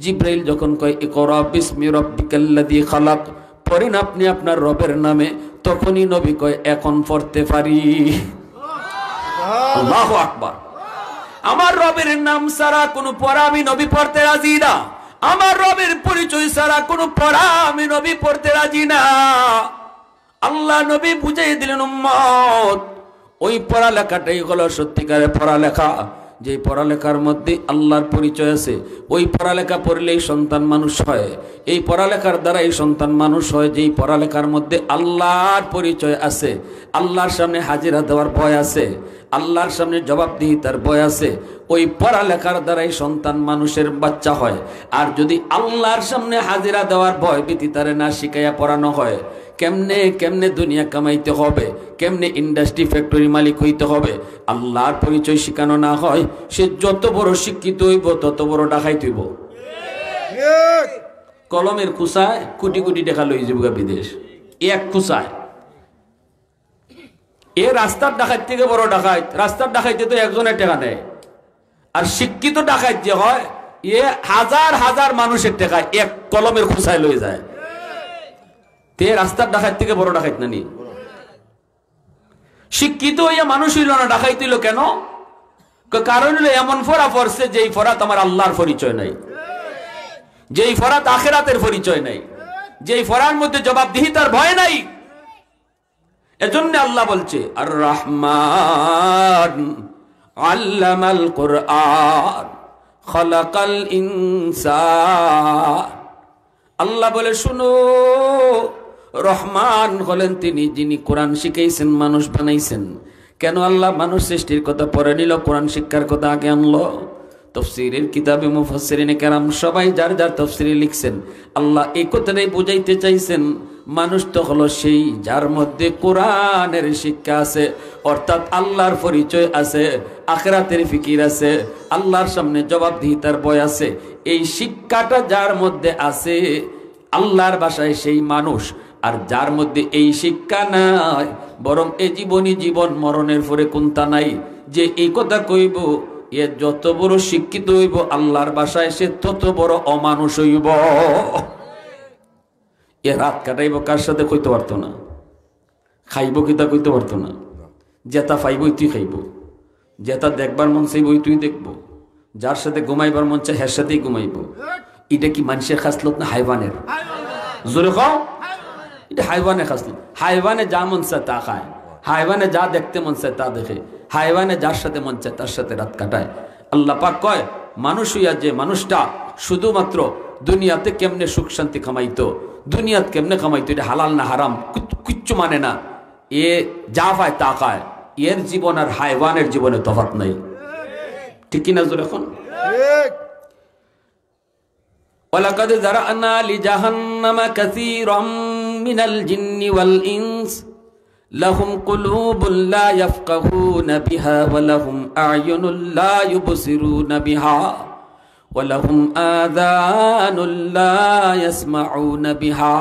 Speaker 1: জিবরাইল যখন কয় ইকরা বিসমি রাব্বিকাল্লাযী খালাক, পড়েন আপনি আপনার রবের নামে, তখনই নবী কয় এখন পড়তে পারি। আল্লাহু আকবার। আমার রবের নাম ছাড়া কোনো পড়া আমি নবী পড়তে রাজি না। আমার রবের পরিচয় ছাড়া কোনো পড়া আমি নবী পড়তে রাজি না। আল্লাহ নবী বুঝাই দিলেন উম্মত, ওই পড়ালেখাটাই হলো সত্যিকারের পড়ালেখা। যে পড়ালেখার মধ্যে আল্লাহর পরিচয় আছে, ওই পড়ালেখা পড়লেই সন্তান মানুষ হয়। এই পড়ালেখার দ্বারা এই সন্তান মানুষ হয় যেই পড়ালেখার মধ্যে আল্লাহর পরিচয় আছে, আল্লাহর সামনে হাজিরা দেওয়ার ভয় আছে, আল্লাহর সামনে জবাবদিহিতার ভয় আছে। ওই পড়ালেখার দ্বারাই সন্তান মানুষের বাচ্চা হয়। আর যদি আল্লাহর সামনে হাজিরা দেওয়ার ভয় ভীতি তারে না শিখাইয়া পড়ানো হয়, কেমনে কেমনে দুনিয়া কামাইতে হবে, কেমনে ইন্ডাস্ট্রি ফ্যাক্টরি মালিক হইতে হবে, আল্লাহর পরিচয় শিখানো না হয়, সে যত বড় শিক্ষিত হইব তত বড় ডাকাইত হইব। কলমের খুসায় কোটি কোটি টাকা লই যাব বিদেশ, এক খুসায়। এ রাস্তার ডাকাইত থেকে বড় ডাকাইত। রাস্তার ডাকাইতে তো একজনের টাকা নেয়, আর শিক্ষিত ডাকাইত যে হয় এ হাজার হাজার মানুষের টাকা এক কলমের খুসায় লই যায়। তে রাস্তার ডাকাইত থেকে বড় ডাকাইত না নি? শিক্ষিত হইয়া মানুষ হইল না, ডাকাইত হইল কেন? কারণ হইল এমন ফরা পড়ছে যেই ফরাত আমার আল্লাহর পরিচয় নাই, যেই ফরাত আখিরাতের পরিচয় নাই, যেই ফরার মধ্যে জবাবদিহিতার ভয় নাই। এজন্য আল্লাহ বলছে আর রহমান আল্লামাল কুরআন খালাকাল ইনসান। আল্লাহ বলে শুনো, রহমান হলেন তিনি যিনি কোরআন শিখাইছেন, মানুষ বানাইছেন। কেন আল্লাহ মানুষ সৃষ্টির কথা পরে নিল, কোরআন শিক্ষার কথা আগে আনলো? তফসিরের কিতাবে মুফাসসিরিনে কেরাম সবাই যার যার তফসিরে লিখছেন, আল্লাহ এই কথাটাই বুঝাইতে চাইছেন মানুষ তো হলো সেই যার মধ্যে কোরআনের শিক্ষা আছে, অর্থাৎ আল্লাহর পরিচয় আছে, আখিরাতের ফিকির আছে, আল্লাহর সামনে জবাবদিহিতার ভয় আছে। এই শিক্ষাটা যার মধ্যে আছে আল্লাহর ভাষায় সেই মানুষ। আর যার মধ্যে এই শিক্ষা নাই, বরং এই জীবনই জীবন, মরণের পরে কোনটা নাই, যে এই কথা কইব এ যত বড় শিক্ষিত হইব আল্লাহর ভাষায় সে তত বড় অমানুষ হইব। এ রাত কাটাইব কার সাথে কইতে পারতো না, খাইব কিতা কইতে পারতো না। যেটা পাইব তুই খাইব, যেটা দেখবার মন চাইব তুই দেখব, যার সাথে ঘুমাইবার মন চাই হের সাথেই ঘুমাইব। এটা কি মানুষের খাসলত না হাইওয়ানের? জোরে খাও, এটা হাইওয়ানের খাসলত। হাইওয়ানে যা মন চায় তা খায়, হাইওয়ানে যা দেখতে মন চায় তা দেখে, হাইওয়ানে যার সাথে মন চায় তার সাথে রাত কাটায়। আল্লাহ পাক কয় মানুষ হইয়া যে মানুষটা শুধুমাত্র দুনিয়াতে কেমনে সুখ শান্তি কামাইতো, দুনিয়াত কেমনে কামাইতো, এটা হালাল না হারাম কিচ্ছু মানে না, এ যা পায় তা খায়। এর জীবন আর হাইওয়ানের জীবনে তফাৎ নাই, ঠিক কিনা জোরে এখন? ওয়ালাকাদ যারানা লিজাহান্নামা কাসীরাম মিনাল জিন্নি ওয়াল ইনস লাহুম কুলুবুন লা ইয়াফকাহুনা বিহা ওয়া লাহুম আ'য়ুনুন লা ইউবসিরুনা বিহা ওয়া লাহুম আযানুন লা ইয়াসমাউনা বিহা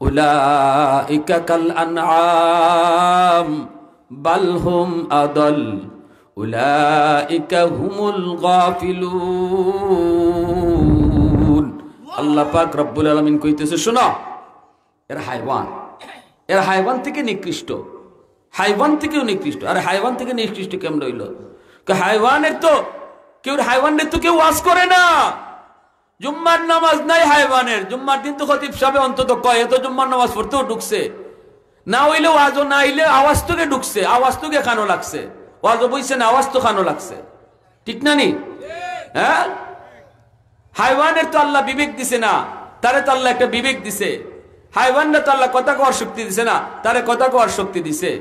Speaker 1: উলাইকা কাল আনআম বাল হুম আদাল উলাইকা হুমুল গাফিলুন। আল্লাহ পাক রব্বুল আলামিন কইতেছে, শোনো, এরা হাইওয়ান, এরা হাইওয়ান থেকে নিকৃষ্ট, হাইওয়ান থেকেও নিকৃষ্ট। আর হাইওয়ান থেকে নিকৃষ্ট কেমন রইল? হাইওয়ানের তো কেউ, হাইওয়ানের তো কেউ ওয়াজ করে না। জুম্মার নামাজ নাই হাইওয়ানের, জুম্মার দিন তো খতিব সাহেব অন্তত কয় এত জুম্মার নামাজ পড়তেও ঢুকছে না, হইলে ওয়াজও না হইলে আওয়াজ তোকে ঢুকছে, আওয়াজ তোকে খানো লাগছে, ওয়াজও বইছে না, আওয়াজ তো খানো লাগছে, ঠিক না নি? হ্যাঁ, হাইওয়ানের তো আল্লাহ বিবেক দিছে না, তারে তো আল্লাহ একটা বিবেক দিছে। হাইওয়ানরা তো আল্লাহ কথা কওয়ার শক্তি দিছে না, তারে কথা কওয়ার শক্তি দিছে।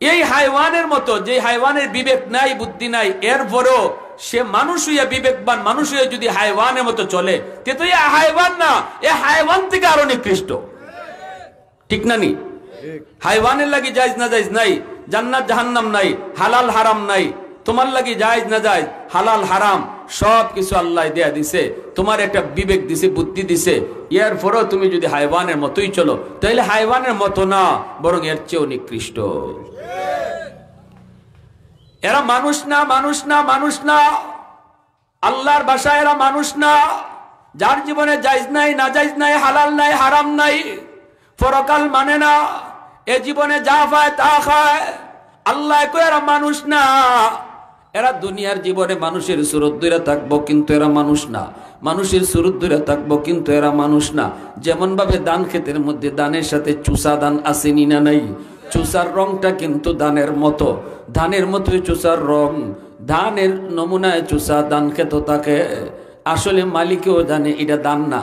Speaker 1: এই হাইওয়ানের মতো, যে হাইওয়ানের বিবেক নাই, বুদ্ধি নাই, এরপরও সে মানুষ হইয়া বিবেকবান মানুষ হইয়া যদি হাইওয়ানের মতো চলে, তে তো হাইওয়ান না, এ হাইওয়ান থেকে আরো নিকৃষ্ট, ঠিক না নি? হাইওয়ানের লাগি জায়েজ না জায়েজ নাই, জান্নাত জাহান্নাম নাই, হালাল হারাম নাই, তোমার লাগি জায়েজ না জায়েজ, হালাল হারাম সব কিছু আল্লাহ দেয়া দিছে, তোমার একটা বিবেক দিছে, বুদ্ধি দিছে। এর পরও তুমি যদি হাইওয়ানের মতোই চলো, তাহলে হাইওয়ানের মতো না, বরং এর চেয়েও নিকৃষ্ট। এরা মানুষ না, মানুষ না, মানুষ না, আল্লাহর ভাষায় এরা মানুষ না। যার জীবনে জায়েজ নাই, না জায়েজ নাই, হালাল নাই, হারাম নাই, পরকাল মানে না, এ জীবনে যা পায় তা খায়, আল্লাহ কই এরা মানুষ না। এরা দুনিয়ার জীবনে মানুষের সুরত ধরে থাকবো, কিন্তু এরা মানুষ না। মানুষের সুরত ধরে থাকবো, কিন্তু এরা মানুষ না। যেমন ভাবে ধান ক্ষেতের মধ্যে ধানের সাথে চুষা ধান আসেনি না নাই, চুষার রংটা কিন্তু ধানের মতো, ধানের মতোই চুষার রং, ধানের নমুনায় চুষা ধান ক্ষেত থাকে। আসলে মালিকেও জানে এটা দান না,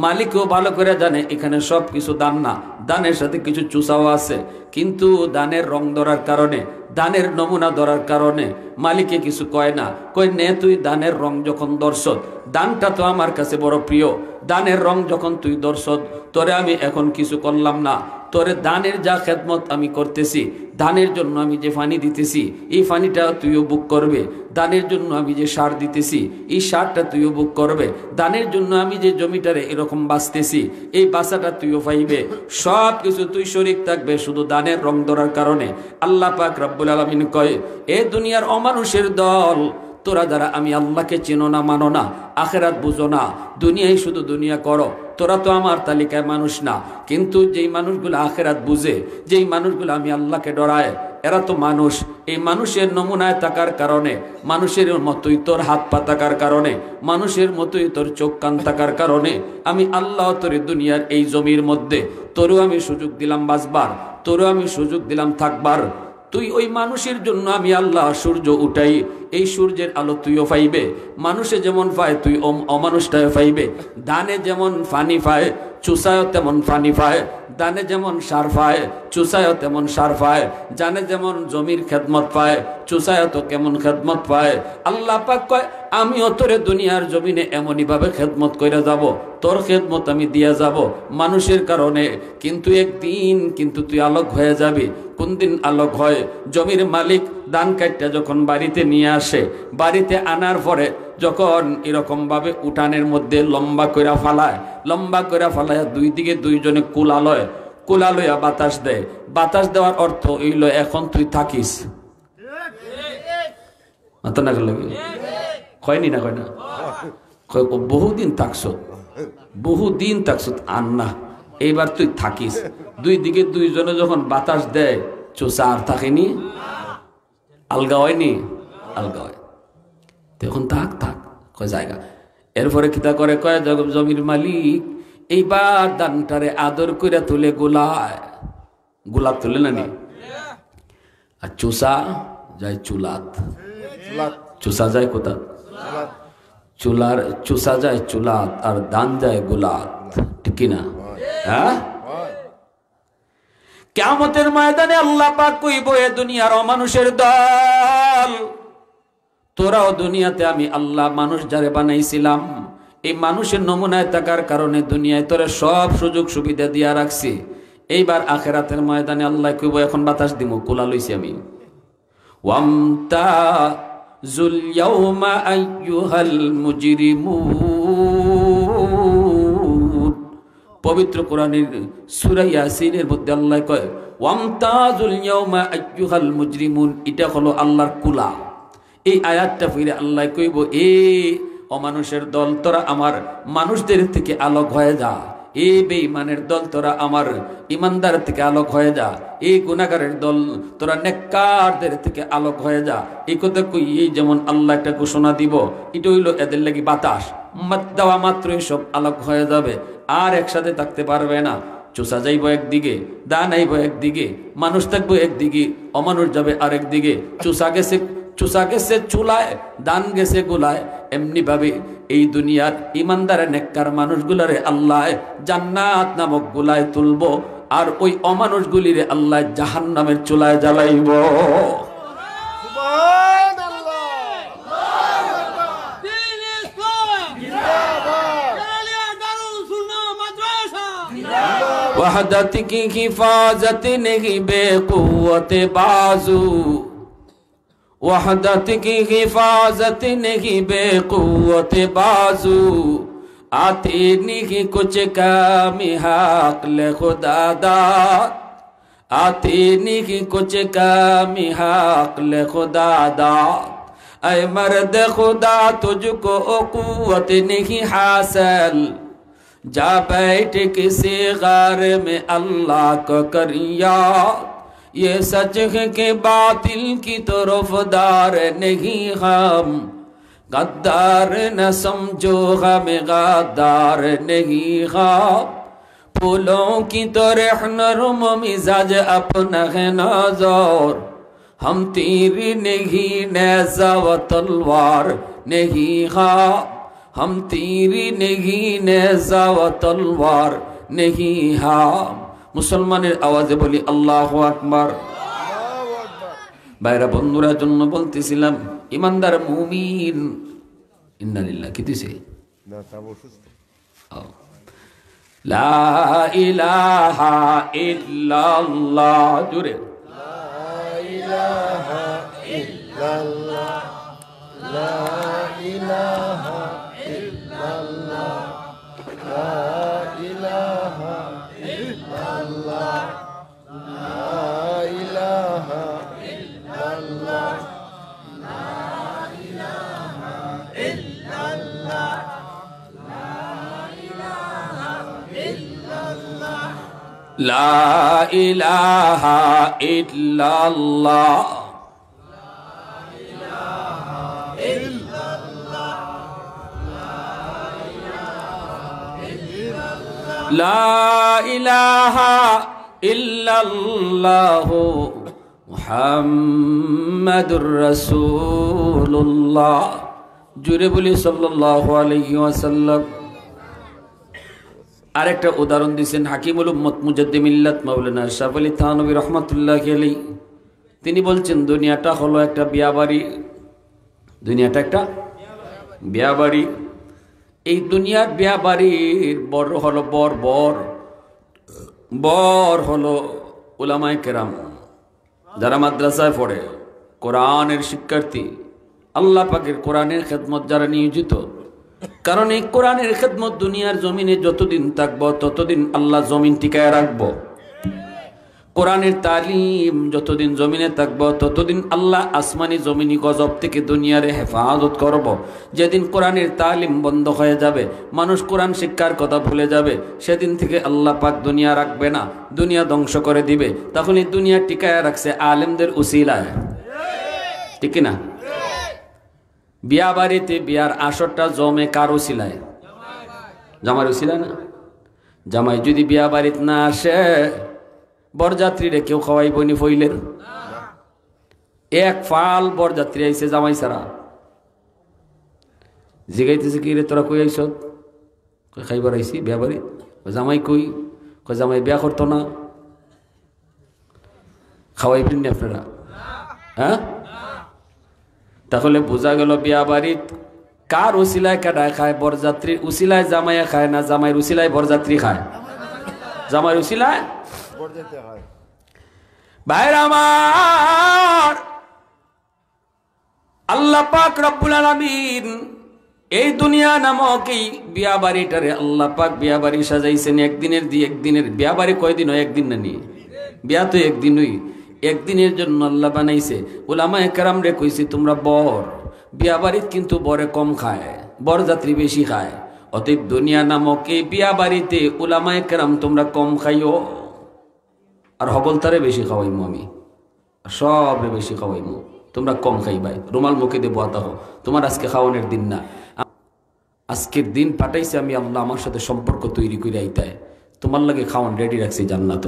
Speaker 1: মালিকও ভালো করে জানে এখানে সব কিছু দান না, দানের সাথে কিছু চুষাও আছে, কিন্তু দানের রং ধরার কারণে, দানের নমুনা ধরার কারণে মালিকে কিছু কয় না, কই নে তুই দানের রং যখন দর্শত, দানটা তো আমার কাছে বড় প্রিয়, দানের রং যখন তুই দর্শত, তোরে আমি এখন কিছু করলাম না, তোরে দানের যা খেদমত আমি করতেছি, দানের জন্য আমি যে পানি দিতেছি এই পানিটা তুইও বুক করবে, দানের জন্য আমি যে সার দিতেছি এই সারটা তুইও বুক করবে, দানের জন্য আমি যে জমিটারে এরকম বাঁচতেছি এই বাঁচাটা তুইও পাইবে, সব কিছু তুই শরীক থাকবে শুধু দানের রং ধরার কারণে। আল্লাহ পাক রব্বুল আলামিন কয়, এ দুনিয়ার অমানুষের দল, তোরা যারা আমি আল্লাহকে চেনো না, মানো না, আখেরাত বুঝো না, দুনিয়ায় শুধু দুনিয়া করো, তোরা তো আমার তালিকায় মানুষ না। কিন্তু যেই মানুষগুলো আখেরাত বুঝে, যেই মানুষগুলো আমি আল্লাহকে ডরায়, এরা তো মানুষ। এই মানুষের নমুনায় থাকার কারণে, মানুষের মতোই তোর হাত পা থাকার কারণে, মানুষের মতোই তোর চোখ কান থাকার কারণে আমি আল্লাহ তোর দুনিয়ার এই জমির মধ্যে তোরও আমি সুযোগ দিলাম বাঁচবার, তোরও আমি সুযোগ দিলাম থাকবার। তুই ওই মানুষের জন্য আমি আল্লাহ সূর্য উঠাই, এই সূর্যের আলো তুইও পাইবে, মানুষে যেমন পায় তুই অমানুষটাও পাইবে। দানে যেমন পানি পায়, চুষায়ও তেমন পানি পায়, দানে যেমন সার পায়, চুষায়ও তেমন সার পায়, জানে যেমন জমির খেদমত পায়, চুষায়ও তো কেমন খেদমত পায়। আল্লাহ পাক কয়, আমিও তোরে দুনিয়ার জমিনে এমনই ভাবে খেদমত করে যাব, তোর খেদমত আমি দিয়া যাব মানুষের কারণে, কিন্তু একদিন কিন্তু তুই আলোক হয়ে যাবি। কোন দিন আলোক হয়? জমির মালিক ধান কাটটা যখন বাড়িতে নিয়ে আসে, বাড়িতে আনার পরে যখন এরকম ভাবে উঠানের মধ্যে লম্বা কইরা ফালায়, লম্বা কইরা ফালায় দুই দিকে দুইজনে কুলালয়, কুলালয়া বাতাস দেয়। বাতাস দেওয়ার অর্থ হইল এখন তুই থাকিস। মাথা না লাগে কয়নি না, কয় না, কয় বহুদিন থাকছ, বহুদিন থাকছ, আর না এইবার তুই থাকিস। দুই দিকে দুইজনে যখন বাতাস দেয়, চোষা আর থাকেনি, আলগা হয়নি, আলগা হয়, তখন থাক থাক কয় জায়গা। এরপরে কিতা করে, কয় জমির মালিক এইবার দানটারে আদর করে তুলে গোলায়, গোলাপ তুলে না নি, আর চোষা যায় চুলাত, চুষা যায় কোথা, চুলার চুষা যায় চুলাত, আর দান যায় গোলাত, ঠিক না? হ্যাঁ, কিয়ামতের ময়দানে আল্লাহ পাক কইব, এ দুনিয়ার অমানুষের দল, তোরাও দুনিয়াতে আমি আল্লাহ মানুষ যারে বানাইছিলাম, এই মানুষের নমুনায় থাকার কারণে দুনিয়ায় তোরা সব সুযোগ সুবিধা দিয়া রাখছি, এইবার আখিরাতের ময়দানে আল্লাহ কইব এখন বাতাস দিমু, কুলা লইছি আমি। ওয়ামতাজুল ইয়াউমা আইয়ুহাল মুজরিমুন। পবিত্র কোরআনের সূরা ইয়াসিনের মধ্যে আল্লাহ কয় ওয়ামতাজুল ইয়াউমা আইয়ুহাল মুজরিমুন, এটা হলো আল্লাহর কুলা। এই আয়াতটা ফিরে আল্লাহ কইব এ অমানুষের দল, তোরা আমার মানুষদের থেকে আলোক হয়ে যা। এ বেঈমানের দল, তোরা আমার ইমানদার থেকে আলোক হয়ে যা। এই গুনাহগারের দল, তোরা নেককারদের থেকে আলোক হয়ে যা। এই কথা কই, এই যেমন আল্লাহ একটা ঘোষণা দিব, এটা হইল এদের লাগি বাতাস। দেওয়া মাত্রই সব আলোক হয়ে যাবে, আর একসাথে থাকতে পারবে না। চুষা যাইব একদিকে, দান আইব একদিকে, মানুষ থাকবো একদিকে, অমানুষ যাবে আরেক দিকে। চুষা গেছে চুলায়, দান গেছে গোলায়। এমনি ভাবে এই দুনিয়ার ইমানদার নেককার মানুষগুলারে আল্লাহ জান্নাত নামক গোলায় তুলবো, আর ওই অমানুষগুলিরে আল্লাহ জাহান্নামের চুলায় জ্বালাইব। वहदत की हिफाजत नहीं बेकुव्वत बाजू, वहदत की हिफाजत नहीं बेकुव्वत बाजू, आते नहीं कुछ कामी हक़ खुदा दाद, आते नहीं कुछ कामी हक़ खुदा दाद। ऐ मर्द खुदा तुझको कुव्वत नहीं हासिल, जा बैठ किसी गार में अल्लाह को कर याद। ये सच है कि बातिल की तरफदार नहीं हम, गद्दार न समझो हमें गद्दार नहीं हम। फूलों की तरह नरम मिजाज अपना है नज़र, हम तीर नहीं नेज़ा व तलवार नहीं हम, हम तीरी नहीं नेज़ा व तलवार नहीं हम। মুসলমানের আওয়াজে বলি আল্লাহু আকবার। ভাইরা বন্ধুরা জন্য বলতেছিলাম, ইমানদার মুমিন ইন্না লিল্লাহ কি দিছে লা ইলাহা ইল্লাল্লাহ, জোরে লা ইলাহা ইল্লাল্লাহ, লা ইলাহা ইল্লাল্লাহ, লা ইলাহা ইল্লাল্লাহ, লা ইলাহা ইল্লাল্লাহ, লা ইলাহা ইল্লাল্লাহ, লা ইলাহা ইল্লাল্লাহ, লা ইলাহা ইল্লাল্লাহ, লা ইলাহা ইল্লাল্লাহ মুহাম্মাদুর রাসূলুল্লাহ। জুড়ে বলি সাল্লাল্লাহু আলাইহি ওয়াসাল্লাম। আরেকটা উদাহরণ দিয়েছেন হাকিমুল উম্মত মুজাদ্দিদ মিল্লাত মাওলানা আশরাফ আলী থানভী রাহমাতুল্লাহি আলাইহি। তিনি বলছেন দুনিয়াটা হলো একটা বিয়া বাড়ি, দুনিয়াটা একটা বিয়া বাড়ি। এই দুনিয়ার বিয়া বাড়ির বড় হলো বর হলো উলামায়ে কেরাম, যারা মাদ্রাসায় পড়ে, কোরআনের শিক্ষার্থী, আল্লাহ পাকের কোরআনের খেদমত যারা নিয়োজিত। কারণ এই কোরআনের খেদমত দুনিয়ার জমিনে যতদিন থাকবো ততদিন আল্লাহ জমিন টিকায় রাখবো। কোরআনের তালিম যতদিন জমিনে থাকবো ততদিন আল্লাহ আসমানি জমিনি গজব থেকে দুনিয়ারে হেফাজত করব। যেদিন কোরআনের তালিম বন্ধ হয়ে যাবে, মানুষ কোরআন শিক্ষার কথা ভুলে যাবে, সেদিন থেকে আল্লাহ পাক দুনিয়া রাখবে না, দুনিয়া ধ্বংস করে দিবে। তখন এই দুনিয়া টিকায় রাখছে আলেমদের উসিলায়, ঠিক না? বিয়া বাড়িতে বিয়ার আসরটা জমে কার উসিলায়? জামাই উসিলায় না? জামাই যদি বিয়া বাড়িতে না আসে, বরযাত্রীরে কেউ খাওয়াইব নি ফইলের? এক ফাল বরযাত্রী আইছে জামাই ছাড়া, জিগাইতেছে কি রে তোরা কই আইস? খাইবার আইসি বিয়া বাড়ি। জামাই কই? জামাই বিয়া করতো না, খাওয়াইবেন নি আপনারা? হ্যাঁ, তাহলে বোঝা গেল বিয়া বাড়িত কার উসিলায় কাটা খায়? বরযাত্রীর উসিলায় জামাইয়া খায় না জামাইয়ের উসিলায় বরযাত্রী খায়? জামাইয়ের উসিলায় ভাইরা আমার, আল্লাহ পাক রব্বুল আলামিন এই দুনিয়া নামক এই বিয়া বাড়িটারে আল্লাহ পাক বিয়া বাড়ি সাজাইছেন একদিনের বিয়া বাড়ি কয়দিন হয়? একদিন না নিয়ে বিয়া তো একদিনই, একদিনের জন্য আল্লাহ বানাইছে। উলামায়ে কেরাম রে কইছি তোমরা বর বিয়া বাড়িত কিন্তু বরে কম খায়, বরযাত্রী বেশি খায়। অতএব দুনিয়া নামক এই বিয়া বাড়িতে উলামায়ে কেরাম তোমরা কম খাইও, আর হবলতারে বেশি খাওয়াইমু, আমি সবরে বেশি খাওয়াইমু, তোমরা কম খাইবাই। রুমাল মুখে দিয়ে বোয়াতা হো, তোমার আজকে খাওয়ানোর দিন না, আজকের দিন পাঠাইছে আমি আল্লাহ আমার সাথে সম্পর্ক তৈরি করে আইতায়, তোমার লাগে খাওয়ান রেডি রাখছি জান্নাত।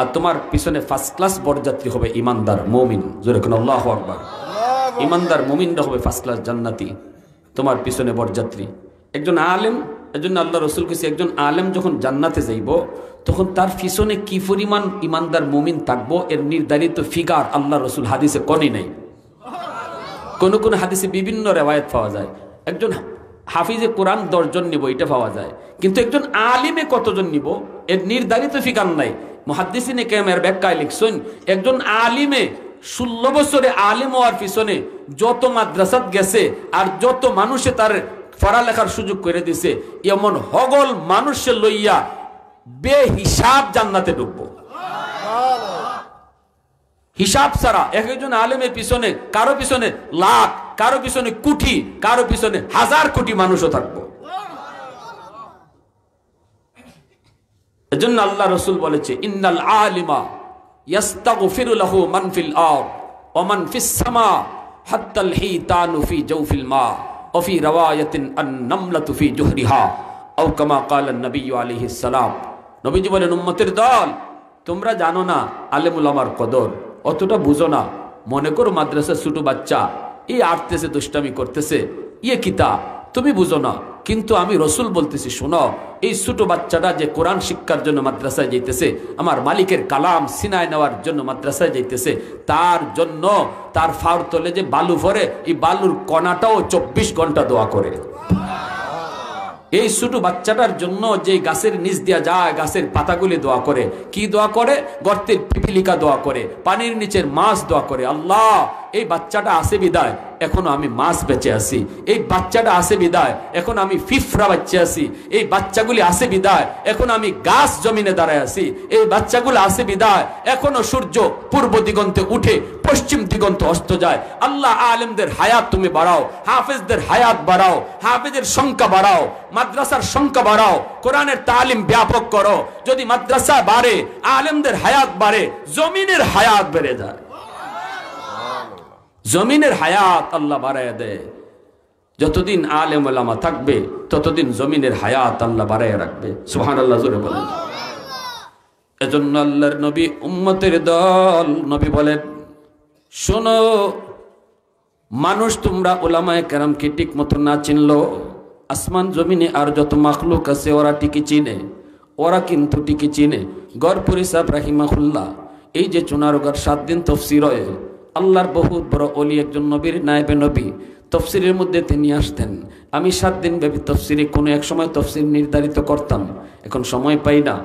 Speaker 1: আর তোমার পিছনে ফার্স্ট ক্লাস বরযাত্রী হবে ইমানদার মুমিন, জোরে কোন আল্লাহু আকবার। ইমানদার মুমিনরা হবে ফার্স্ট ক্লাস জান্নাতি, তোমার পিছনে বরযাত্রী। একজন আলেম, এজন্য আল্লাহ রসুল কইছে একজন আলেম যখন জান্নাতে যাইব তখন তার পিছনে কি পরিমাণ ইমানদার মুমিন থাকবো এর নির্ধারিত ফিগার আল্লাহ রসুল হাদিসে কোনই নাই। কোন কোন হাদিসে বিভিন্ন রেওয়ায়েত পাওয়া যায়, একজন হাফিজে কোরআন 10 জন নিব এটা পাওয়া যায়, কিন্তু একজন আলিমে কতজন নিব এর নির্ধারিত ফিগার নাই। মুহাদ্দিসিনে কেরামের ব্যাখ্যায় লিখছেন একজন আলিমে 16 বছরে আলিম হওয়ার পিছনে যত মাদ্রাসাত গেছে আর যত মানুষে তার পড়ালেখার সুযোগ করে দিছে, এমন হগল মানুষে লইয়া বেহিসাব জান্নাতে ঢুকবো হিসাব ছাড়া। একজন আলেমের পিছনে কারো পিছনে লাখ, কারো পিছনে কোটি, কারো পিছনে 1000 কোটি মানুষও থাকবো। এজন্য আল্লাহ রাসূল বলেছে ইন্নাল আলিমা ইয়াস্তাগফিরু লাহু মান ফিল আরদ ওয়া মান ফিস সামা হাত্তাল হিতানু ফি জাওফিল মা ওয়া ফি রাওয়ায়াতিন আন নামলাতু ফি জুহরিহা আও কামা ক্বালা নবী আলাইহিস সালাম। নবীজি বলেন উম্মতের দল, তোমরা জানো না আলেম উলামার কদর, অতটা বুঝো না। মনে করো মাদ্রাসার ছোট বাচ্চা এই আটতেছে, দুষ্টামি করতেছে, ইয়ে কিতা তুমি বুঝো না, কিন্তু আমি রসুল বলতেছি শোনো, এই ছোট বাচ্চাটা যে কোরআন শিক্ষার জন্য মাদ্রাসায় যাইতেছে, আমার মালিকের কালাম সিনায় নেওয়ার জন্য মাদ্রাসায় যাইতেছে, তার জন্য তার ফাওর তলে যে বালু ভরে এই বালুর কণাটাও 24 ঘন্টা দোয়া করে। এই ছোট বাচ্চাটার জন্য যে গাছের নিচ দিয়া যায় গাছের পাতাগুলি দোয়া করে, কি দোয়া করে? গর্তের পিপিলিকা দোয়া করে, পানির নিচের মাছ দোয়া করে, আল্লাহ এই বাচ্চাটা আছে বিদায় এখনো আমি মাছ বেঁচে আছি, এই বাচ্চাটা আছে বিদায় এখন আমি ফিফরা বেঁচে আছি, এই বাচ্চাগুলি আছে বিদায় এখন আমি গাছ জমিনে দাঁড়ায় আছি, এই বাচ্চাগুলো আছে বিদায় এখনো সূর্য পূর্ব দিগন্তে উঠে পশ্চিম দিগন্তে অস্ত যায়। আল্লাহ আলেমদের হায়াত তুমি বাড়াও, হাফেজদের হায়াত বাড়াও, হাফেজের সংখ্যা বাড়াও, মাদ্রাসার সংখ্যা বাড়াও, কোরআনের তালিম ব্যাপক করো। যদি মাদ্রাসা বাড়ে, আলেমদের হায়াত বাড়ে, জমিনের হায়াত বেড়ে যায়, জমিনের হায়াত আল্লাহ বাড়ায় দেয়। যতদিন আলেম ওলামা থাকবে ততদিন জমিনের হায়াত আল্লাহ বাড়ায় রাখবে। সুবহানাল্লাহ জোরে বলেন। এজন্য আল্লাহর নবী উম্মতের দল নবী বলেন শোনো, মানুষ তোমরা উলামায়ে কেরামকে ঠিক মতো না চিনলো, আসমান জমিনে আর যত মাখলুক আছে ওরা ঠিকই চিনে, ওরা কিন্তু ঠিকই চিনে। গরপুরি সাহেব রাহিমাহুল্লাহ এই যে চুনারুগার 7 দিন তফসির হয়, আল্লাহর বহুত বড় ওলি একজন নবীর নায়েবে নবী, তফসিরের মধ্যে তিনি আসতেন। আমি 7 দিন ব্যাপী তফসিরে কোনো এক সময় তফসির নির্ধারিত করতাম, এখন সময় পাই না।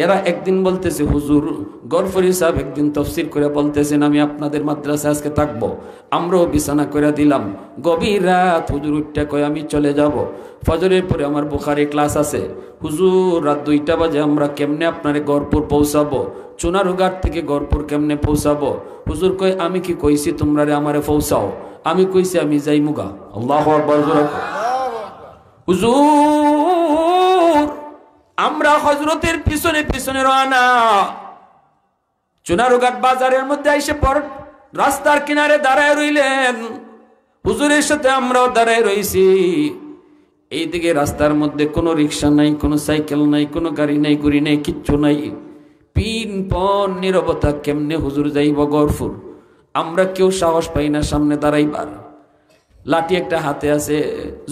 Speaker 1: এরা একদিন বলতেছে হুজুর, গরফরি সাহেব একদিন তফসির করে বলতেছেন আমি আপনাদের মাদ্রাসায় আজকে থাকবো, আমরাও বিছানা করে দিলাম, গভীর রাত হুজুর উঠতে কয় আমি চলে যাব, ফজরের পরে আমার বুখারী ক্লাস আছে, হুজুর রাত 2টা বাজে আমরা কেমনে আপনারে গরপুর পৌঁছাবো, চুনারুঘাট থেকে গরপুর কেমনে পৌঁছাবো? হুজুর কয় আমি কি কইছি তোমরা রে আমারে পৌঁছাও, আমি কইছি আমি যাই মুগা। আল্লাহু আকবার। হুজুর আমরা হযরতের পিছনে পিছনে রওনা, চুনারুঘাট বাজারের মধ্যে এসে পর রাস্তার কিনারে দাঁড়ায় রইলেন, হুজুরের সাথে আমরাও দাঁড়ায় রইছি। এইদিকে রাস্তার মধ্যে কোনো রিক্সা নাই, কোনো সাইকেল নাই, কোনো গাড়ি নাই, গুড়ি নাই, কিচ্ছু নাই, পিনপন নীরবতা। কেমনে হুজুর যাইব গরপুর? আমরা কেউ সাহস পাই না সামনে দাঁড়াইবার। লাঠি একটা হাতে আছে,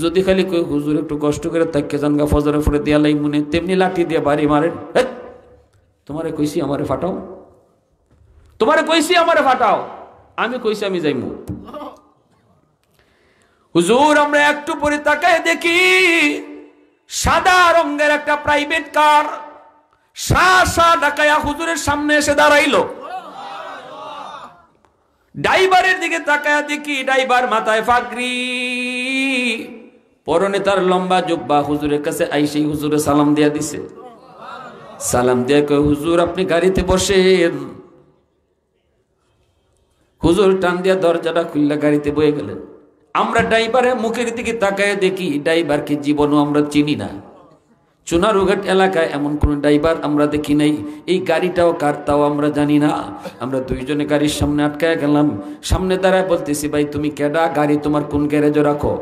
Speaker 1: যদি খালি কই হুজুর একটু কষ্ট করে তাকে জানগা ফজরে ফরে দিয়া লাই মনে, তেমনি লাঠি দিয়ে বাড়ি মারেন। তোমারে কইছি আমারে ফাটাও, তোমারে কইছি আমারে ফাটাও, আমি কইছি আমি যাইমু। হুজুর আমরা একটু পরে তাকায় দেখি সাদা রঙের একটা প্রাইভেট কার, শাসা ডাকায়া হুজুরের সামনে এসে দাঁড়াইলো। ড্রাইভারের দিকে তাকায়া দেখি ড্রাইভার মাথায় পাগড়ি, পরনে তার লম্বা জুব্বা। হুজুরের কাছে আইসে হুজুরে সালাম দিয়া দিছে। সালাম দিয়া কয়, হুজুর আপনি গাড়িতে বসেন। হুজুর টান দিয়া দরজাটা খুললা গাড়িতে বয়ে গেলেন। আমরা ড্রাইভারের মুখের দিকে তাকায় দেখি ড্রাইভারকে জীবনও আমরা চিনি না। চুনারুঘাট এলাকায় এমন কোন ড্রাইভার আমরা দেখি নাই। এই গাড়িটাও কার তাও আমরা জানি না। আমরা দুইজনে গাড়ির সামনে আটকায় গেলাম। সামনে দাঁড়ায় বলতেছি, ভাই তুমি কেডা? গাড়ি তোমার কোন গ্যারেজে রাখো?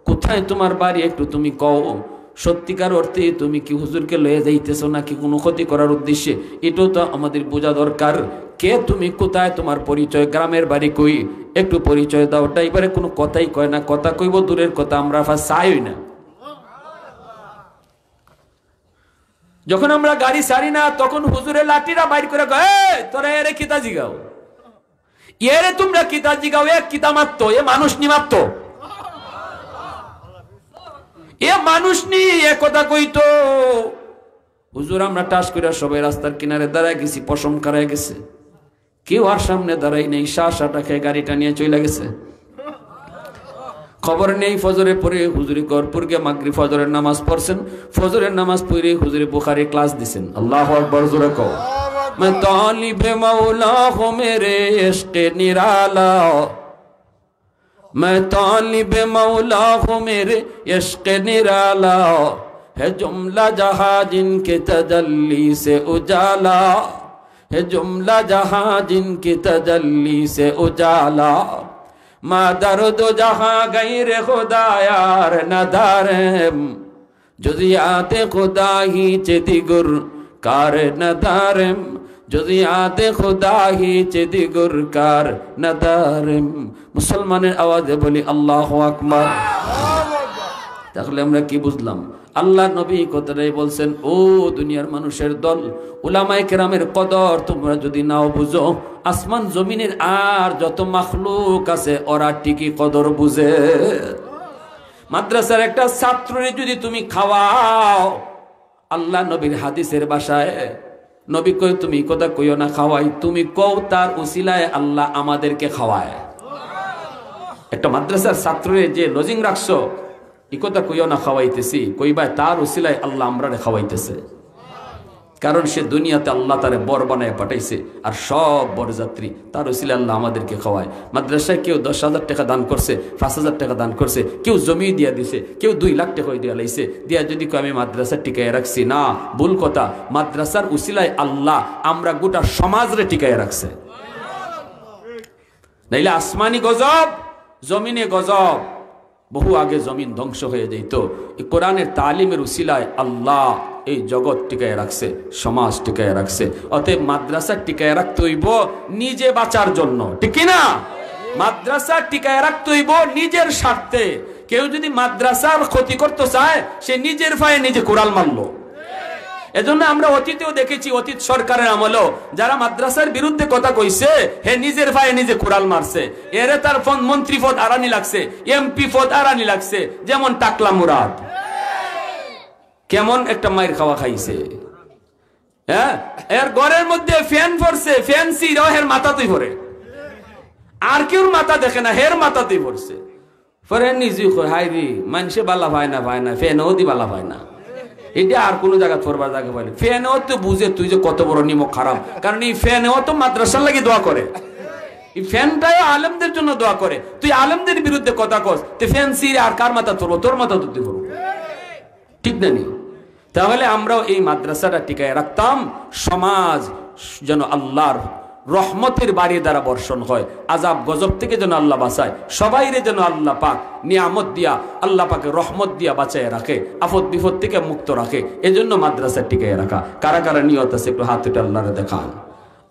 Speaker 1: কোথায় তোমার বাড়ি একটু তুমি কও। সত্যিকার অর্থে তুমি কি হুজুরকে লয়ে যাইতেছো নাকি কোনো ক্ষতি করার উদ্দেশ্যে? এটাও তো আমাদের বোঝা দরকার। কে তুমি, কোথায় তোমার পরিচয়, গ্রামের বাড়ি কই, একটু পরিচয় দাও। ড্রাইভারে কোনো কথাই কয় না। কথা কইব দূরের কথা, আমরা চাই না। যখন আমরা গাড়ি ছাড়ি না তখন হুজুরের লাঠিরা বাইর করে কয়, তোরা এরে কিতা জিগাও, এরে তোমরা কিতা জিগাও, এ কিতা মারতো, এ মানুষ নি মারতো, এ মানুষ নি, এ কথা কইতো। হুজুর আমরা টাস করে সবাই রাস্তার কিনারে দাঁড়ায় গেছি, পশম কারায় গেছে। কেউ আর সামনে দাঁড়াই নেই। শাসাটা খেয়ে গাড়িটা নিয়ে চলে গেছে। খবর নেই ফজরে পরে হুজুরি গরপুর গিয়ে মাগরিব ফজরের নামাজ পড়ছেন। ফজরের নামাজ পড়ে হুজুরি বুখারী ক্লাস দিছেন। আল্লাহু আকবার জোরে কও। मैं तालिब मौला हूँ मेरे इश्क निराला, मैं तालिब मौला हूँ मेरे इश्क निराला, है जुमला जहां जिनके तजल्ली से उजाला, है जुमला जहां जिनके तजल्ली से उजाला, मा दर्द जहां गैर खुदा यार नदारम, जुज़ियात खुदा ही चेदिगुर कार नदारम, जुज़ियात खुदा ही चेदिगुर कार नदारम। मुसलमाনের আওয়াজে বলি আল্লাহু আকবার। তাহলে আমরা কি বুঝলাম? আল্লাহ নবী কথাটাই বলছেন, ও দুনিয়ার মানুষের দল, উলামায়ে কেরামের কদর তোমরা যদি নাও বুঝো, আসমান জমিনের আর যত মাখলুক আছে ওরা ঠিকই কদর বুঝে। মাদ্রাসার একটা ছাত্ররে যদি তুমি খাওয়াও, আল্লাহ নবীর হাদিসের ভাষায় নবী কই তুমি কথা কইও না খাওয়াই, তুমি কও তার উসিলায় আল্লাহ আমাদেরকে খাওয়ায়। একটা মাদ্রাসার ছাত্ররে যে লজিং রাখছো, এই কথা কইও না খাওয়াইতেছি, কইবা তার উসিলায় আল্লাহ আমরারে খাওয়াইতেছে। কারণ সে দুনিয়াতে আল্লাহ তারে বর বানায় পাঠাইছে, আর সব বরযাত্রী তার উসিলায় আল্লাহ আমাদেরকে খাওয়ায়। মাদ্রাসায় কেউ 10,000 টাকা দান করছে, 5,000 টাকা দান করছে, কেউ জমি দিয়া দিছে, কেউ 2 লাখ টাকা দিয়া লাইছে। দিয়া যদি আমি মাদ্রাসার টিকায় রাখছি, না, ভুল কথা। মাদ্রাসার উসিলায় আল্লাহ আমরা গোটা সমাজরে টিকায় রাখছে। নাইলে আসমানি গজব, জমিনে গজব, বহু আগে জমিন ধ্বংস হয়ে যেত। এই কোরআনের তালিমের উসিলায় আল্লাহ এই জগৎ টিকায় রাখছে, সমাজ টিকায় রাখছে। অতএব মাদ্রাসা টিকায় রাখতে হইব নিজে বাঁচার জন্য, ঠিক না? মাদ্রাসা টিকায় রাখতে হইব নিজের স্বার্থে। কেউ যদি মাদ্রাসার ক্ষতি করতে চায়, সে নিজের পায়ে নিজে কোরাল মারলো। এজন্য আমরা অতীতেও দেখেছি, অতীত সরকারের আমলেও যারা মাদ্রাসার বিরুদ্ধে কথা কইছে, হে নিজের পায়ে নিজে কোরাল মারছে। এরে তার মন্ত্রী পদ আরানি লাগছে, এমপি পদ আরানি লাগছে। যেমন টাকলা মুরাদ, কেমন একটা মায়ের খাওয়া খাইছে। হ্যাঁ, এর ঘরের মধ্যে ফ্যান পড়ছে, ফ্যান্সি হের মাথাতেই পড়ে, আর কেউ মাথা দেখে না, হের মাথাতেই পড়ছে। পরে নিজে হাই রে, মানুষে বালা পায় না, ফ্যানও দি বালা পায় না। এটা আর কোন জায়গা পড়বার জায়গা পাইলে ফ্যানেও তো বুঝে তুই যে কত বড় নিমক খারাপ। কারণ এই ফ্যানেও তো মাদ্রাসার লাগি দোয়া করে, এই ফ্যানটাও আলেমদের জন্য দোয়া করে। তুই আলেমদের বিরুদ্ধে কথা কস, তুই ফ্যান্সি আর কার মাথা ধরবো? তোর মাথা ধরতে পারবো, ঠিক না? নি তাহলে আমরাও এই মাদ্রাসাটা টিকায় রাখতাম, সমাজ যেন আল্লাহর রহমতের বাড়ি দ্বারা বর্ষণ হয়, আজাব গজব থেকে যেন আল্লাহ বাঁচায়, সবাইরে যেন আল্লাহ পাক নিয়ামত দিয়া, আল্লাহ পাকে রহমত দিয়া বাঁচায় রাখে, আফত বিপদ থেকে মুক্ত রাখে। এজন্য মাদ্রাসা টিকায় রাখা। কারা কারা নিয়ত আছে একটু হাত উঠে আল্লাহরে দেখান।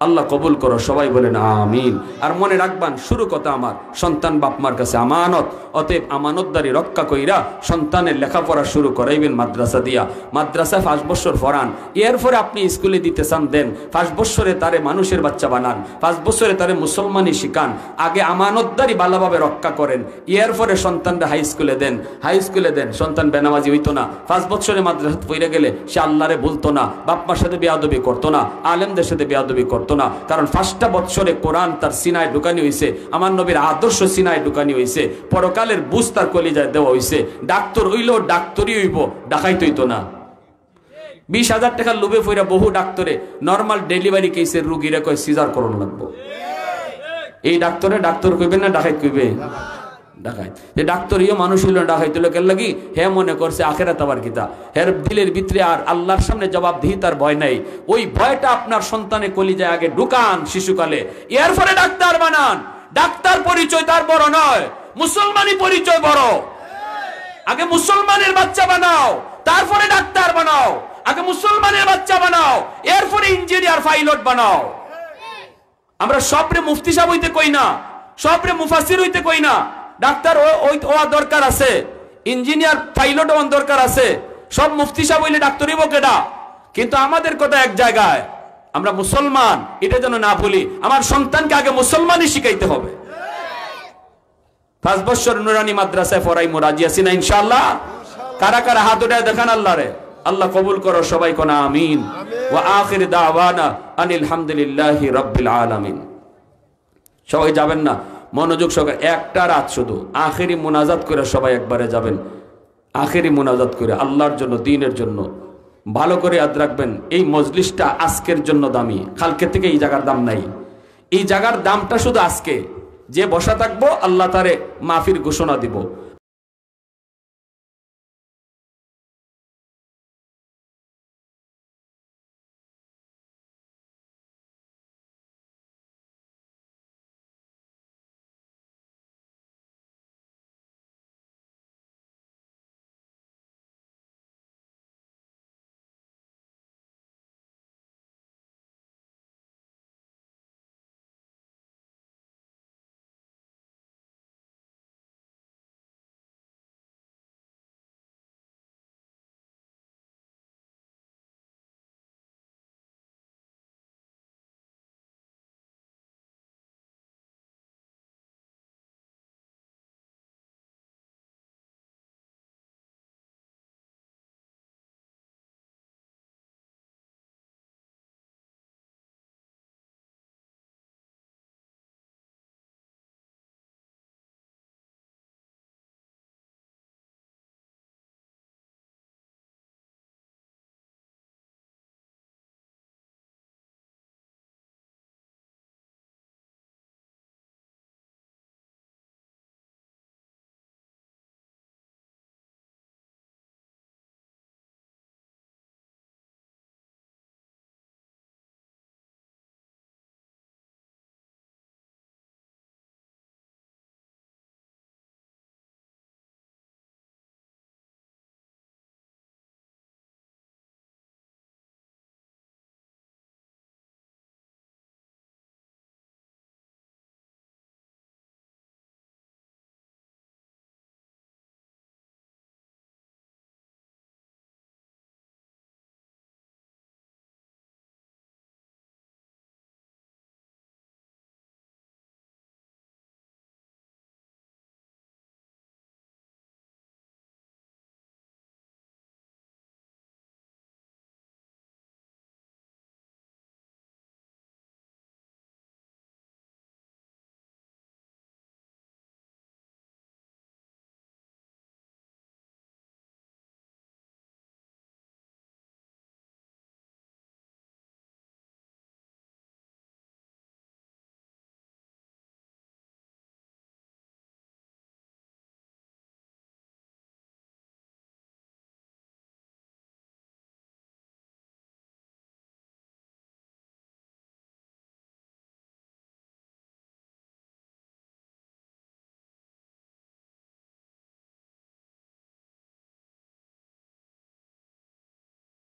Speaker 1: আল্লাহ কবুল করো, সবাই বলেন আমিন। আর মনে রাখবেন, শুরু কথা আমার সন্তান বাপমার কাছে আমানত, অতএব আমানতদারি রক্ষা কইরা সন্তানের লেখাপড়া শুরু করাইবেন মাদ্রাসা দিয়া। মাদ্রাসায় 5 বছর পড়ান, এরপরে আপনি স্কুলে দিতে চান দেন, 5 বছরে তারে মানুষের বাচ্চা বানান, 5 বছরে তারে মুসলমানি শিখান। আগে আমানতদারি ভালোভাবে রক্ষা করেন, এরপরে সন্তানরা হাই স্কুলে দেন। হাই স্কুলে দেন, সন্তান বেনামাজি হইতো না, 5 বছরে মাদ্রাসা পড়ে গেলে সে আল্লাহরে বলতো না, বাপমার সাথে বেয়াদবি করতো না, আলেমদের সাথে বেয়াদবি করতো না। কারণ 5টা বছরে কোরআন তার সিনায় ঢুকানি হইছে, আমার নবীর আদর্শ সিনায় ঢুকানি হইছে, পরকালের বুঝ তার কলিজায় দেওয়া হইছে। ডাক্তার হইলেও ডাক্তারই হইব, ডাকাইতে হইতো না। 20,000 টাকার লোভে ফইরা বহু ডাক্তারে নর্মাল ডেলিভারি কেসের রুগীরা কয় সিজার করণ লাগবো। এই ডাক্তারে ডাক্তার কইবেন না ডাকাইত কইবে? ডাকাইত। যে ডাক্তারিও মানুষ হইল ডাকাইত লোকের লাগি হে মনে করছে আখেরাত আবার কিতা, হের দিলের ভিতরে আর আল্লাহর সামনে জবাব দিই তার ভয় নাই। ওই ভয়টা আপনার সন্তানে কলিজায় আগে ঢুকান শিশুকালে, এরপরে ডাক্তার বানান। ডাক্তার পরিচয় তার বড় নয়, মুসলমানি পরিচয় বড়। আগে মুসলমানের বাচ্চা বানাও, তারপরে ডাক্তার বানাও। আগে মুসলমানের বাচ্চা বানাও, এরপরে ইঞ্জিনিয়ার পাইলট বানাও। আমরা সবরে মুফতি সাহেব হইতে কই না, সবরে মুফাসির হইতে কই না। ডাক্তার হওয়া দরকার আছে, ইঞ্জিনিয়ার পাইলট হওয়ার দরকার আছে। সব মুফতি সাহেব হইলে ডাক্তার হইব কেডা? কিন্তু আমাদের কথা এক জায়গায়, আমরা মুসলমান, এটা যেন না ভুলি। আমার সন্তানকে আগে মুসলমানই শিখাইতে হবে। 5 বছর নুরানি মাদ্রাসায় পড়াইমু, রাজি আছি না ইনশাআল্লাহ? কারা কারা হাত উঠায় দেখান আল্লাহরে। আল্লাহ কবুল করো, সবাই কোন আমিন। ওয়া আখির দাওয়ানা আনিল হামদুলিল্লাহি রাব্বিল আলামিন। সবাই যাবেন না, মনোযোগ সহকারে একটা রাত শুধু আখেরি মুনাজাত করে সবাই একবারে যাবেন। আখেরি মুনাজাত করে আল্লাহর জন্য, দ্বীনের জন্য। ভালো করে ইয়াদ রাখবেন, এই মজলিসটা আজকের জন্য দামি, কালকে থেকে এই জায়গার দাম নাই। এই জায়গার দামটা শুধু আজকে। যে বসা থাকবো আল্লাহ তারে মাফির ঘোষণা দিব।